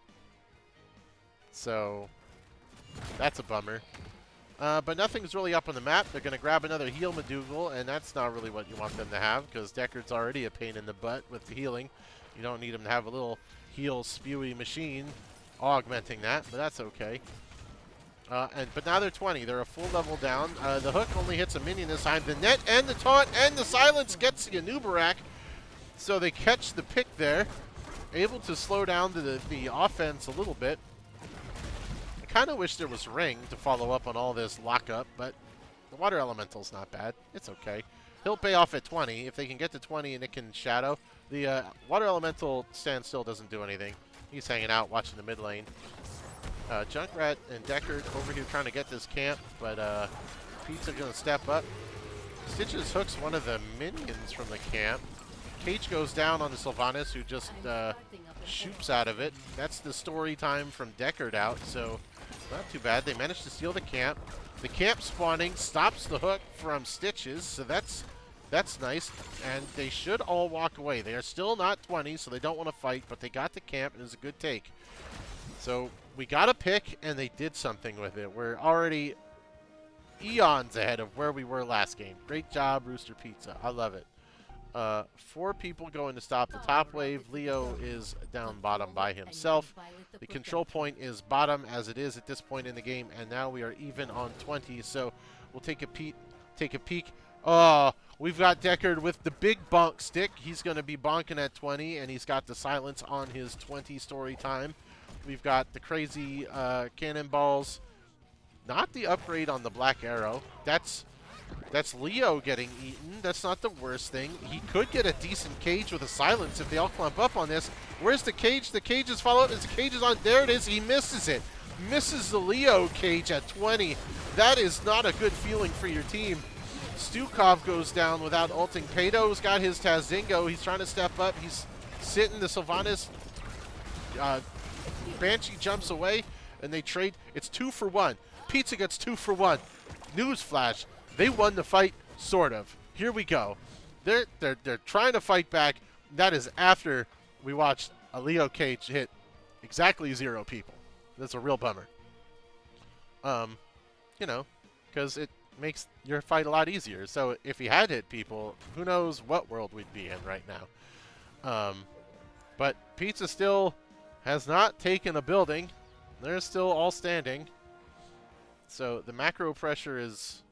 So that's a bummer. But nothing's really up on the map. They're going to grab another heal Madougal, and that's not really what you want them to have, because Deckard's already a pain in the butt with the healing. You don't need him to have a little heal spewy machine augmenting that, but that's okay. But now they're 20. They're a full level down. The hook only hits a minion this time. The net and the taunt and the silence gets the Anubarak. So they catch the pick there. Able to slow down the offense a little bit. I kind of wish there was Ring to follow up on all this lockup, but the Water Elemental's not bad. It's okay. He'll pay off at 20. If they can get to 20 and it can shadow, the Water Elemental standstill doesn't do anything. He's hanging out, watching the mid lane. Junkrat and Deckard over here trying to get this camp, but Pizza going to step up. Stitches hooks one of the minions from the camp. Cage goes down on the Sylvanas, who just shoots out of it. That's the story time from Deckard out, so not too bad. They managed to steal the camp. The camp spawning stops the hook from Stitches, so that's nice. And they should all walk away. They are still not 20, so they don't want to fight, but they got the camp, and it was a good take. So we got a pick, and they did something with it. We're already eons ahead of where we were last game. Great job, Rooster Pizza. I love it. 4 people going to stop the top wave. Leo is down bottom by himself. The control point is bottom as it is at this point in the game, and now we are even on 20. So we'll take a peek. Oh, we've got Deckard with the big bonk stick. He's going to be bonking at 20, and he's got the silence on his 20 story time. We've got the crazy cannonballs. Not the upgrade on the Black Arrow. That's Leo getting eaten. That's not the worst thing. He could get a decent cage with a silence if they all clump up on this. Where's the cage? The cage is followed. The cage is on. There it is. He misses it. Misses the Leo cage at 20. That is not a good feeling for your team. Stukov goes down without ulting. Pato's got his Tazingo. He's trying to step up. He's sitting. The Sylvanas. Banshee jumps away, and they trade. It's 2 for 1. Pizza gets 2 for 1. Newsflash. They won the fight, sort of. Here we go. They're trying to fight back. That is after we watched a Leo cage hit exactly 0 people. That's a real bummer. You know, because it makes your fight a lot easier. So if he had hit people, who knows what world we'd be in right now. But Pizza still has not taken a building. They're still all standing. So the macro pressure is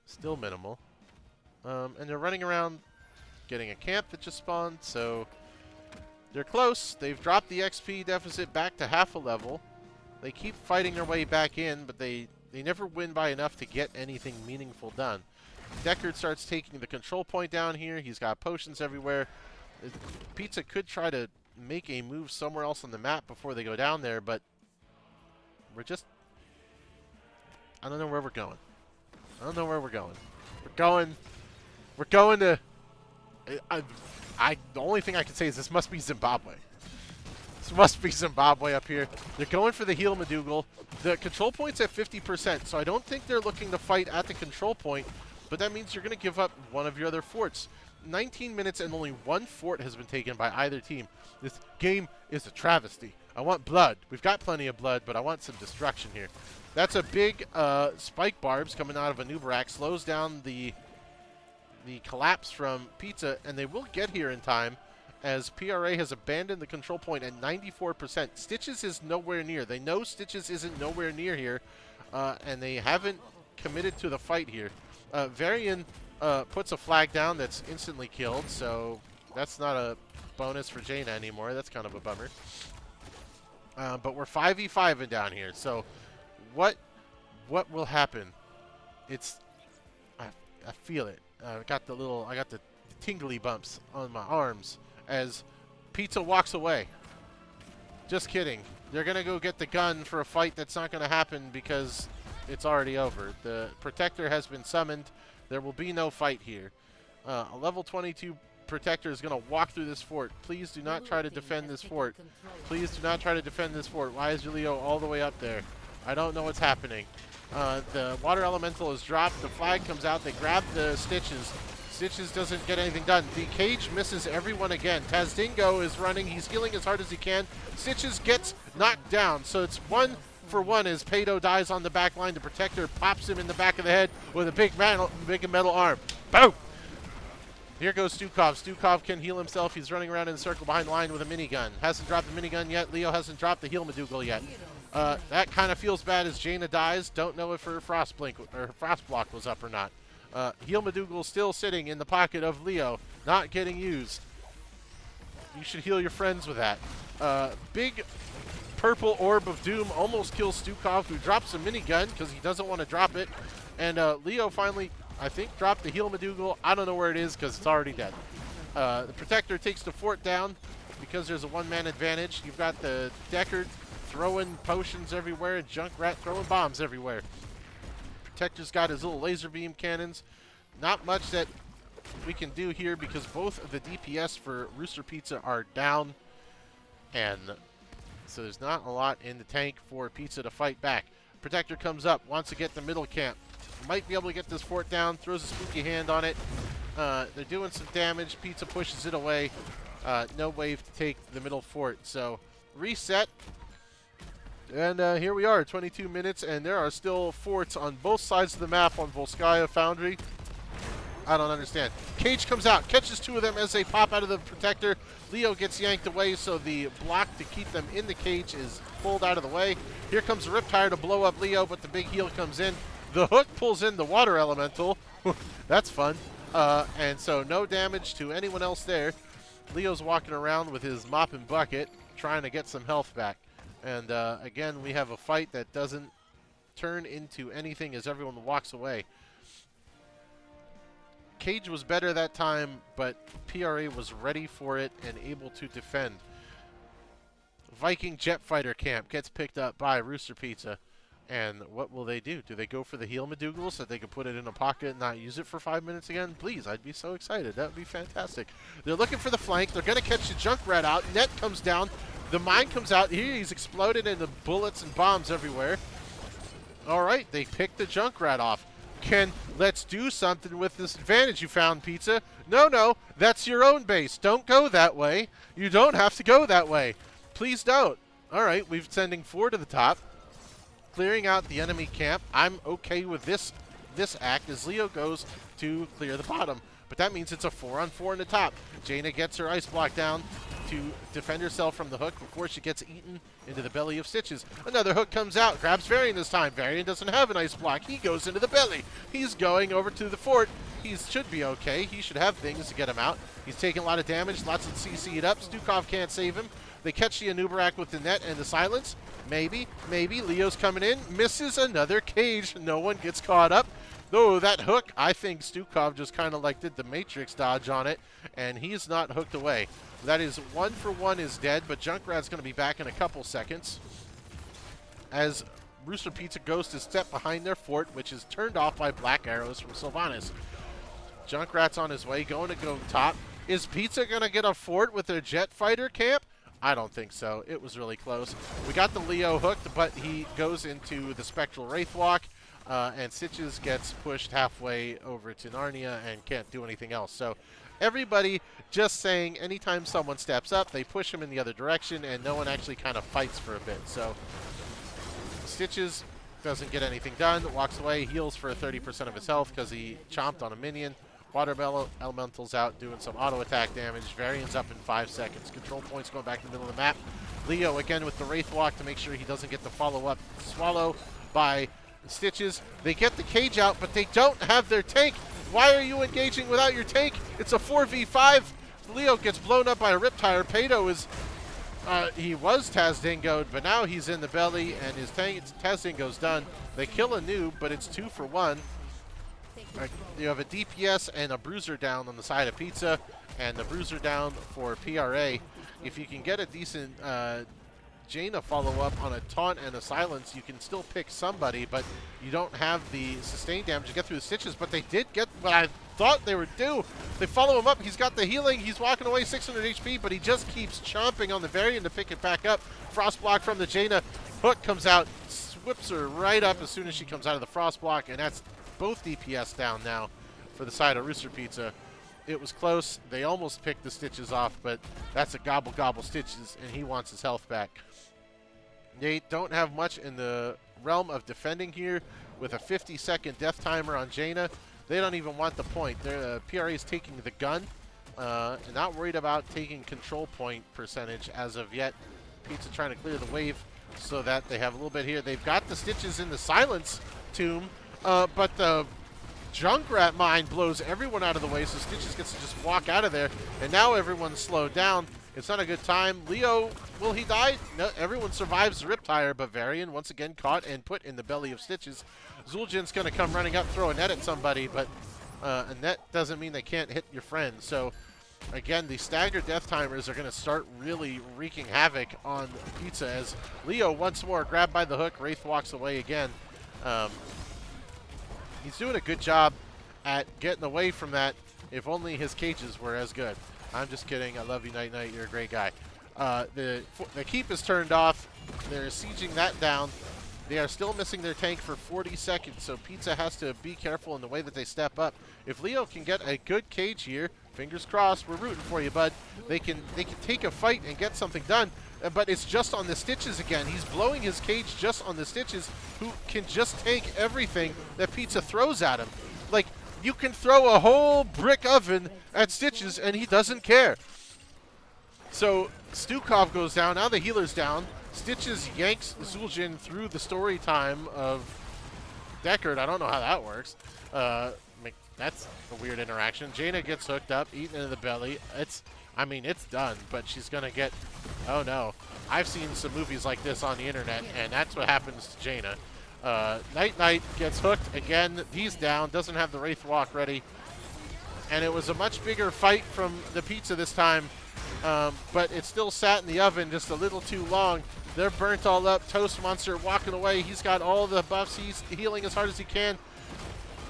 still minimal. And they're running around getting a camp that just spawned, so they're close. They've dropped the XP deficit back to half a level. They keep fighting their way back in, but they never win by enough to get anything meaningful done. Deckard starts taking the control point down here. He's got potions everywhere. Pizza could try to make a move somewhere else on the map before they go down there, but we're just... I don't know where we're going. I don't know where we're going. We're going to... the only thing I can say is this must be Zimbabwe. This must be Zimbabwe up here. They're going for the heal Madougal. The control point's at 50%, so I don't think they're looking to fight at the control point, but that means you're going to give up one of your other forts. 19 minutes and only 1 fort has been taken by either team. This game is a travesty. I want blood. We've got plenty of blood, but I want some destruction here. That's a big spike barbs coming out of a Nubarak. Slows down the collapse from Pizza, and they will get here in time as PRA has abandoned the control point at 94%. Stitches is nowhere near. They know Stitches isn't nowhere near here, and they haven't committed to the fight here. Varian puts a flag down that's instantly killed, so that's not a bonus for Jaina anymore. That's kind of a bummer. But we're 5v5 down here, so what will happen? I feel it. I got the tingly bumps on my arms as Pizza walks away. Just kidding. They're gonna go get the gun for a fight that's not gonna happen because it's already over. The Protector has been summoned. There will be no fight here. A level 22 Protector is gonna walk through this fort. Please do not try to defend this fort. Please do not try to defend this fort. Why is Julio all the way up there? I don't know what's happening. The Water Elemental is dropped. The flag comes out. They grab the Stitches. Stitches doesn't get anything done. The cage misses everyone again. Tazdingo is running. He's healing as hard as he can. Stitches gets knocked down. So it's 1 for 1 as Pato dies on the back line. The Protector pops him in the back of the head with a big metal arm. Boom! Here goes Stukov. Stukov can heal himself. He's running around in a circle behind the line with a minigun. Hasn't dropped the minigun yet. Leo hasn't dropped the heal Madougal yet. That kind of feels bad as Jaina dies. Don't know if her frost block was up or not. Heal Madougal still sitting in the pocket of Leo, not getting used. You should heal your friends with that. Big purple orb of doom almost kills Stukov, who drops a minigun because he doesn't want to drop it. And Leo finally I think, dropped the heal Madougal. I don't know where it is because it's already dead. The Protector takes the fort down because there's a one-man advantage. You've got the Deckard throwing potions everywhere and Junkrat throwing bombs everywhere. Protector's got his little laser beam cannons. Not much that we can do here because both of the DPS for Rooster Pizza are down. And so there's not a lot in the tank for Pizza to fight back. Protector comes up, wants to get the middle camp. Might be able to get this fort down, throws a spooky hand on it. They're doing some damage. Pizza pushes it away. No wave to take the middle fort. So reset. And here we are, 22 minutes, and there are still forts on both sides of the map on Volskaya Foundry. I don't understand. Cage comes out, catches two of them as they pop out of the Protector. Leo gets yanked away, so the block to keep them in the cage is pulled out of the way. Here comes a Riptire to blow up Leo, but the big heal comes in. The hook pulls in the Water Elemental. That's fun. And so no damage to anyone else there. Leo's walking around with his mop and bucket, trying to get some health back. And again, we have a fight that doesn't turn into anything as everyone walks away. Cage was better that time, but PRA was ready for it and able to defend. Viking jet fighter camp gets picked up by Rooster Pizza. And what will they do? Do they go for the heal Madougal so that they can put it in a pocket and not use it for 5 minutes again? Please, I'd be so excited. That would be fantastic. They're looking for the flank. They're going to catch the Junkrat out. Net comes down. The mine comes out. Here he's exploded into bullets and bombs everywhere. All right, they picked the Junkrat off. Let's do something with this advantage you found, Pizza. No, that's your own base. Don't go that way. You don't have to go that way. Please don't. All right, we're sending 4 to the top. Clearing out the enemy camp. I'm okay with this act as Leo goes to clear the bottom. But that means it's a 4-on-4 in the top. Jaina gets her ice block down to defend herself from the hook before she gets eaten into the belly of Stitches. Another hook comes out, grabs Varian this time. Varian doesn't have an ice block. He goes into the belly. He's going over to the fort. He should be okay. He should have things to get him out. He's taking a lot of damage. Lots of CC'd up. Stukov can't save him. They catch the Anubarak with the net and the silence. Maybe. Leo's coming in. Misses another cage. No one gets caught up. Though that hook, I think Stukov just kind of like did the Matrix dodge on it, and he's not hooked away. That is 1-for-1 is dead, but Junkrat's going to be back in a couple seconds. As Rooster Pizza goes to step behind their fort, which is turned off by black arrows from Sylvanas. Junkrat's on his way, going to go top. Is Pizza going to get a fort with their jet fighter camp? I don't think so. It was really close. We got the Leo hooked, but he goes into the Spectral Wraithwalk. And Stitches gets pushed halfway over to Narnia and can't do anything else. So everybody just saying anytime someone steps up, they push him in the other direction, and no one actually kind of fights for a bit. So Stitches doesn't get anything done, walks away, heals for 30% of his health because he chomped on a minion. Water Elemental's out doing some auto attack damage. Varian's up in 5 seconds. Control points going back to the middle of the map. Leo again with the Wraithwalk to make sure he doesn't get the follow-up swallow by Stitches. They get the cage out, but they don't have their tank. Why are you engaging without your tank? It's a 4v5. Leo gets blown up by a Riptire. Pedo is, he was Tazdingo'd, but now he's in the belly, and his tank, Tazdingo's done. They kill a noob, but it's 2-for-1. You have a DPS and a Bruiser down on the side of Pizza, and the Bruiser down for PRA. If you can get a decent Jaina follow-up on a taunt and a silence, you can still pick somebody, but you don't have the sustained damage to get through the Stitches, but they did get what I thought they would do. They follow him up. He's got the healing. He's walking away 600 HP, but he just keeps chomping on the Varian to pick it back up. Frost block from the Jaina. Hook comes out, whips her right up as soon as she comes out of the Frost block, and that's both DPS down now for the side of Rooster Pizza. It was close. They almost picked the Stitches off, but that's a gobble Stitches, and he wants his health back. They don't have much in the realm of defending here with a 50-second death timer on Jaina. They don't even want the point. PRA is taking the gun, and not worried about taking control point percentage as of yet. Pizza trying to clear the wave so that they have a little bit here. They've got the Stitches in the silence tomb, but the Junkrat mine blows everyone out of the way, so Stitches gets to just walk out of there, and now everyone's slowed down. It's not a good time. Leo, will he die? No, everyone survives the Riptire, but Varian once again caught and put in the belly of Stitches. Zul'jin's going to come running up, throw a net at somebody, but a net doesn't mean they can't hit your friend. So, again, the staggered death timers are going to start really wreaking havoc on Pizza as Leo once more grabbed by the hook. Wraith walks away again. He's doing a good job at getting away from that. If only his cages were as good. I'm just kidding. I love you, Night Night. You're a great guy. The keep is turned off. They're sieging that down. They are still missing their tank for 40 seconds, so Pizza has to be careful in the way that they step up. If Leo can get a good cage here, fingers crossed, we're rooting for you, bud. They can take a fight and get something done, but it's just on the Stitches again. He's blowing his cage just on the Stitches, who can just take everything that Pizza throws at him. Like, you can throw a whole brick oven at Stitches, and he doesn't care. So Stukov goes down. Now the healer's down. Stitches yanks Zul'jin through the story time of Deckard. I don't know how that works. That's a weird interaction. Jaina gets hooked up, eaten into the belly. It's done, but she's going to get... Oh, no. I've seen some movies like this on the internet, and that's what happens to Jaina. Night Night gets hooked again. He's down. Doesn't have the Wraith Walk ready. And it was a much bigger fight from the Pizza this time. But it still sat in the oven just a little too long. They're burnt all up. Toast Monster walking away. He's got all the buffs. He's healing as hard as he can.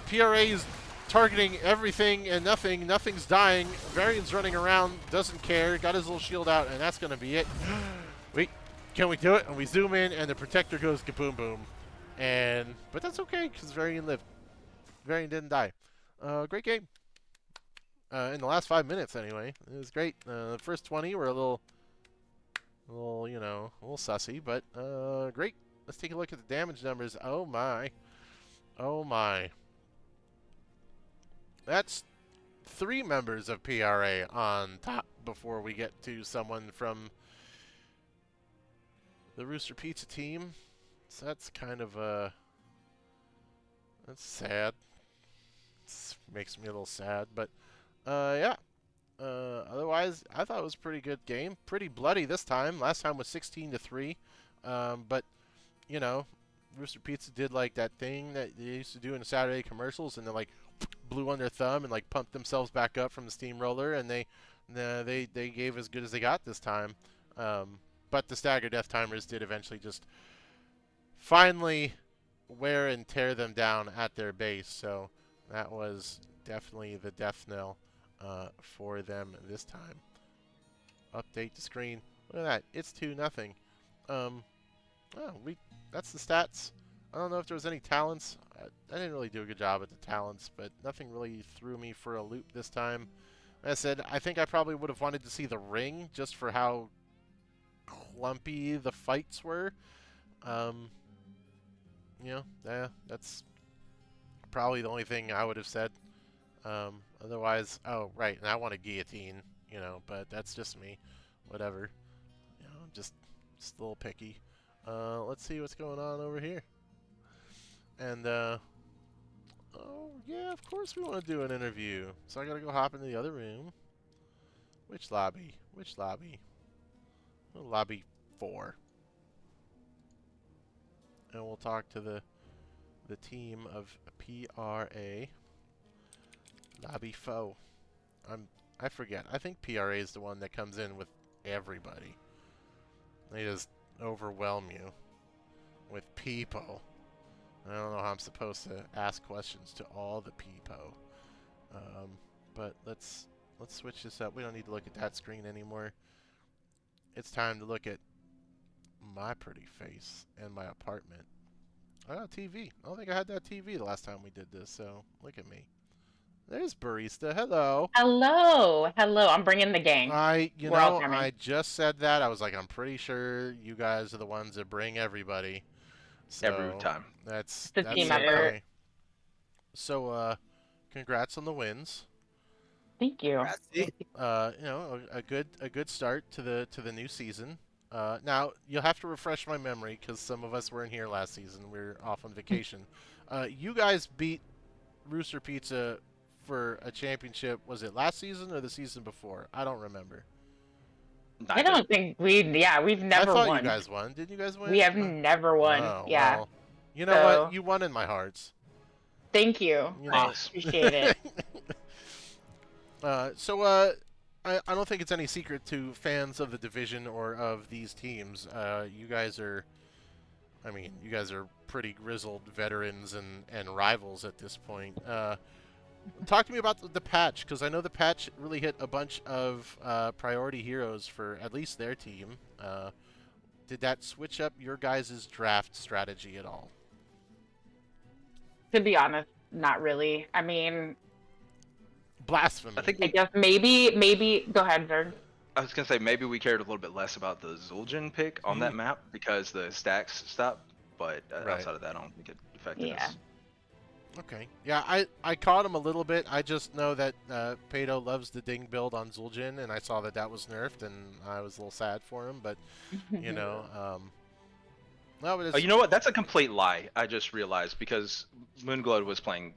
PRA is targeting everything and nothing. Nothing's dying. Varian's running around. Doesn't care. Got his little shield out, and that's going to be it. Wait, can we do it? And we zoom in, and the Protector goes kaboom boom. But that's okay, because Varian lived. Varian didn't die. Great game. In the last 5 minutes, anyway. It was great. The first 20 were a little, you know, a little sussy, but great. Let's take a look at the damage numbers. Oh, my. Oh, my. That's 3 members of PRA on top before we get to someone from the Rooster Pizza team. So that's kind of, that's sad. It makes me a little sad, but... yeah. Otherwise, I thought it was a pretty good game. Pretty bloody this time. Last time was 16-3. But, you know, Rooster Pizza did like that thing that they used to do in the Saturday commercials, and they like blew on their thumb and like pumped themselves back up from the steamroller, and they gave as good as they got this time. But the stagger death timers did eventually just finally wear and tear them down at their base. So that was definitely the death knell for them this time. Update the screen. Look at that. It's 2-0. That's the stats. I don't know if there was any talents. I didn't really do a good job at the talents, but nothing really threw me for a loop this time. Like I said, I think I probably would have wanted to see the ring just for how clumpy the fights were. You know, yeah, that's probably the only thing I would have said. Otherwise, oh, right, and I want a guillotine, you know, but that's just me. Whatever. You know, I'm just a little picky. Let's see what's going on over here. And, oh, yeah, of course we want to do an interview. So I gotta go hop into the other room. Which lobby? Which lobby? Oh, lobby 4. And we'll talk to the team of PRA. Lobby 4. I forget. I think PRA is the one that comes in with everybody. They just overwhelm you with people. I don't know how I'm supposed to ask questions to all the people. But let's switch this up. We don't need to look at that screen anymore. It's time to look at my pretty face and my apartment. I got a TV. I don't think I had that TV the last time we did this, so look at me. There's Barista. Hello. Hello. Hello. I'm bringing the gang. I just said that. I was like, I'm pretty sure you guys are the ones that bring everybody. So Every time. That's The team effort. okay. So, congrats on the wins. Thank you. You know, a good start to the new season. Now you'll have to refresh my memory because some of us weren't here last season. We were off on vacation. You guys beat Rooster Pizza for a championship. Was it last season or the season before? I don't remember. I Neither. don't think we've I never thought won. you guys won. Did you guys win? We have never won. Oh, Yeah. well, you know what? So- You won in my hearts. Thank you. You I know. Thanks. appreciate it. I don't think it's any secret to fans of the division or of these teams. You guys are pretty grizzled veterans and rivals at this point. Talk to me about the patch, because I know the patch really hit a bunch of priority heroes for at least their team. Did that switch up your guys' draft strategy at all? To be honest, not really. I mean, Blasphemy. I guess maybe. Go ahead, Zerg. I was gonna say maybe we cared a little bit less about the Zul'jin pick on that map because the stacks stopped, but Right. outside of that, I don't think it affected Yeah. us. Okay. Yeah, I caught him a little bit. I just know that Pato loves the ding build on Zul'jin, and I saw that that was nerfed, and I was a little sad for him. But you know, no, but it's, Oh, you know what? That's a complete lie. I just realized because Moonglow was playing.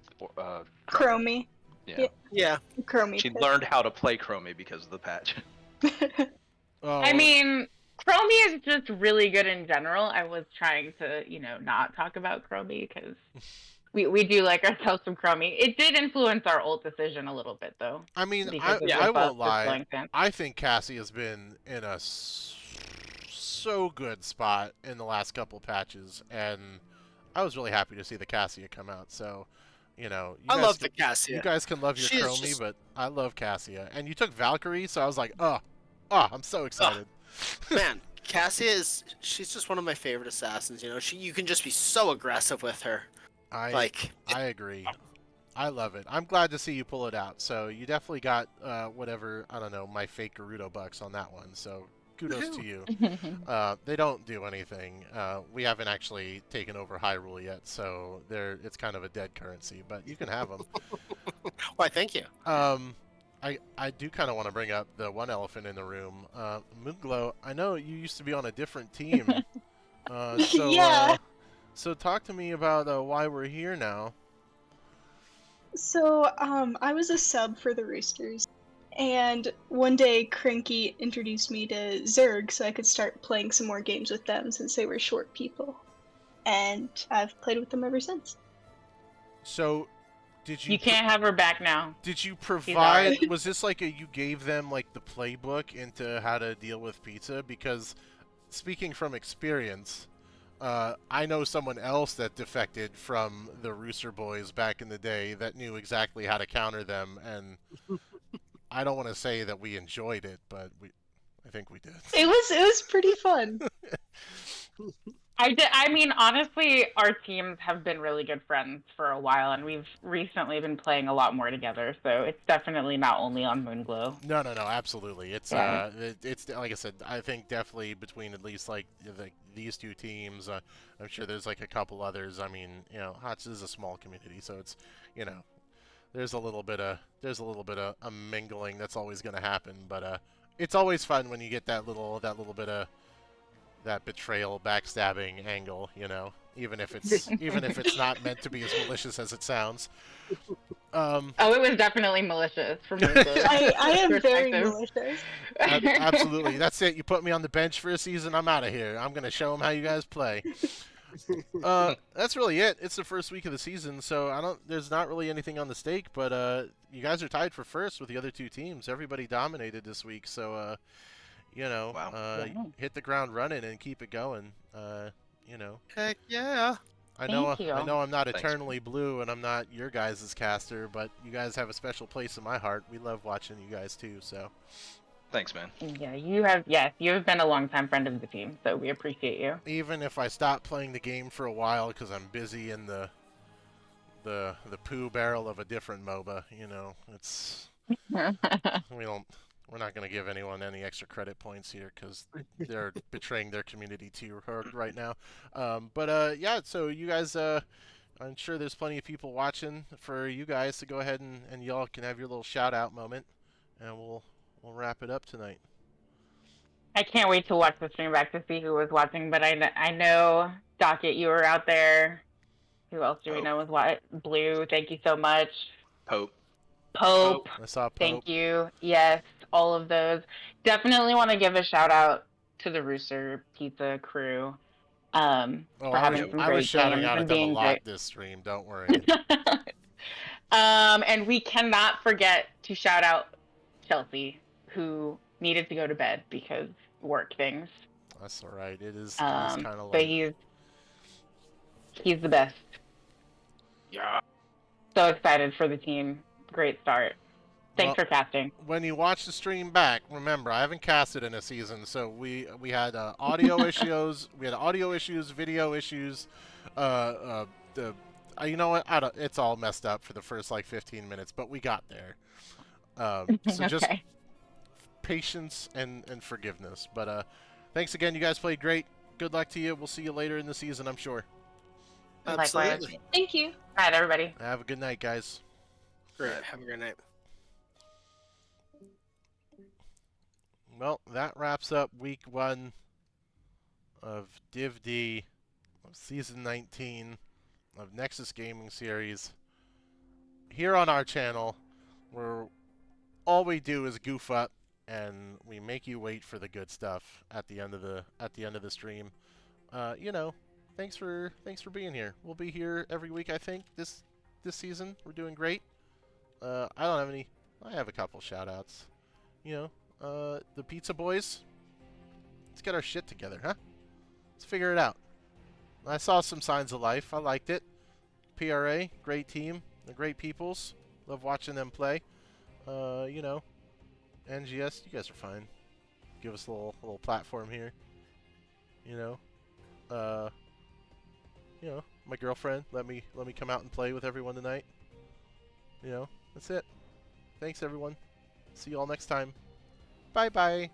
Chromie. Yeah. Yeah. Chromie. She learned how to play Chromie because of the patch. oh, I mean, Chromie is just really good in general. I was trying to, not talk about Chromie because we do like ourselves some Chromie. It did influence our ult decision a little bit, though. I mean, Because of I the buff won't lie. displaying fence. I think Cassie has been in a so good spot in the last couple patches, and I was really happy to see the Cassia come out. So, you know, you I guys love can, the Cassia. You guys can love your She's Chromie, just- but I love Cassia. And you took Valkyrie, so I was like, I'm so excited. Man, she's just one of my favorite assassins. You know, you can just be so aggressive with her. I agree. I love it. I'm glad to see you pull it out. So you definitely got whatever, I don't know, my fake Gerudo bucks on that one. So kudos to you. They don't do anything. We haven't actually taken over Hyrule yet, so it's kind of a dead currency, but you can have them. Why, thank you. I do kind of want to bring up the one elephant in the room. Moonglow, I know you used to be on a different team. Yeah. So talk to me about why we're here now. So, I was a sub for the Roosters, and one day Cranky introduced me to Zerg so I could start playing some more games with them since they were short people. And I've played with them ever since. So, did you? You can't have her back now. Did you alright. provide? Was this like you gave them like the playbook into how to deal with pizza? Because speaking from experience, I know someone else that defected from the Rooster Boys back in the day that knew exactly how to counter them, and I don't want to say that we enjoyed it, but I think we did. It was pretty fun. I mean, honestly, our teams have been really good friends for a while, and we've recently been playing a lot more together. So it's definitely not only on Moonglow. No, absolutely. It's Yeah. it's like I said. I think definitely between at least like these two teams. I'm sure there's like a couple others. I mean, you know, Hots is a small community, so it's, you know, there's a little bit of a mingling that's always going to happen. But it's always fun when you get that little bit of that betrayal, backstabbing angle. You know, even if it's not meant to be as malicious as it sounds. Oh, it was definitely malicious from Moonglow. I am very perspective. malicious. Absolutely, that's it. You put me on the bench for a season, I'm out of here. I'm gonna show them how you guys play. That's really it. It's the first week of the season, so there's not really anything on the stake. But you guys are tied for first with the other two teams. Everybody dominated this week, so you know, Wow. hit the ground running and keep it going. You know, Heck yeah. I know Thank you. I'm not Thanks. eternally blue and I'm not your guys' caster, but you guys have a special place in my heart. We love watching you guys too. So Thanks, man. Yeah, you have been a longtime friend of the team, so we appreciate you. even if I stop playing the game for a while because I'm busy in the poo barrel of a different MOBA, you know, it's we're not going to give anyone any extra credit points here because they're betraying their community too hard right now. But yeah, so you guys, I'm sure there's plenty of people watching for you guys to go ahead and y'all can have your little shout out moment, and we'll wrap it up tonight. I can't wait to watch the stream back to see who was watching, but I know, Docket, you were out there. Who else do we know was what? Blue, thank you so much. Pope. Pope, I saw Pope. thank you. Yes. all of those. Definitely want to give a shout out to the Rooster Pizza crew Oh, for having some I was great shouting games out and at them a being lot great. this stream. Don't worry. And we cannot forget to shout out Chelsea, who needed to go to bed because work things. That's all right. It is kind of But late. he's the best. Yeah. So excited for the team. Great start. Thanks Well, for casting. when you watch the stream back, remember I haven't casted in a season, so we had audio issues, video issues. You know what? It's all messed up for the first like 15 minutes, but we got there. So just Okay. patience and forgiveness. But thanks again. You guys played great. Good luck to you. We'll see you later in the season, I'm sure. Likewise. Absolutely. Thank you. All right, everybody. Have a good night, guys. Great. Have a great night. Well, that wraps up week 1 of Div D of season 19 of Nexus Gaming Series. Here on our channel, where all we do is goof up and we make you wait for the good stuff at the end of the stream. You know, thanks for being here. We'll be here every week, I think, this season. We're doing great. I don't have any. I have a couple shout outs. You know, the Pizza Boys. Let's get our shit together, huh? Let's figure it out. I saw some signs of life. I liked it. PRA, great team. They're great peoples. Love watching them play. You know, NGS, you guys are fine. Give us a little platform here. You know, my girlfriend let me come out and play with everyone tonight. You know, that's it. Thanks everyone. See you all next time. Bye bye.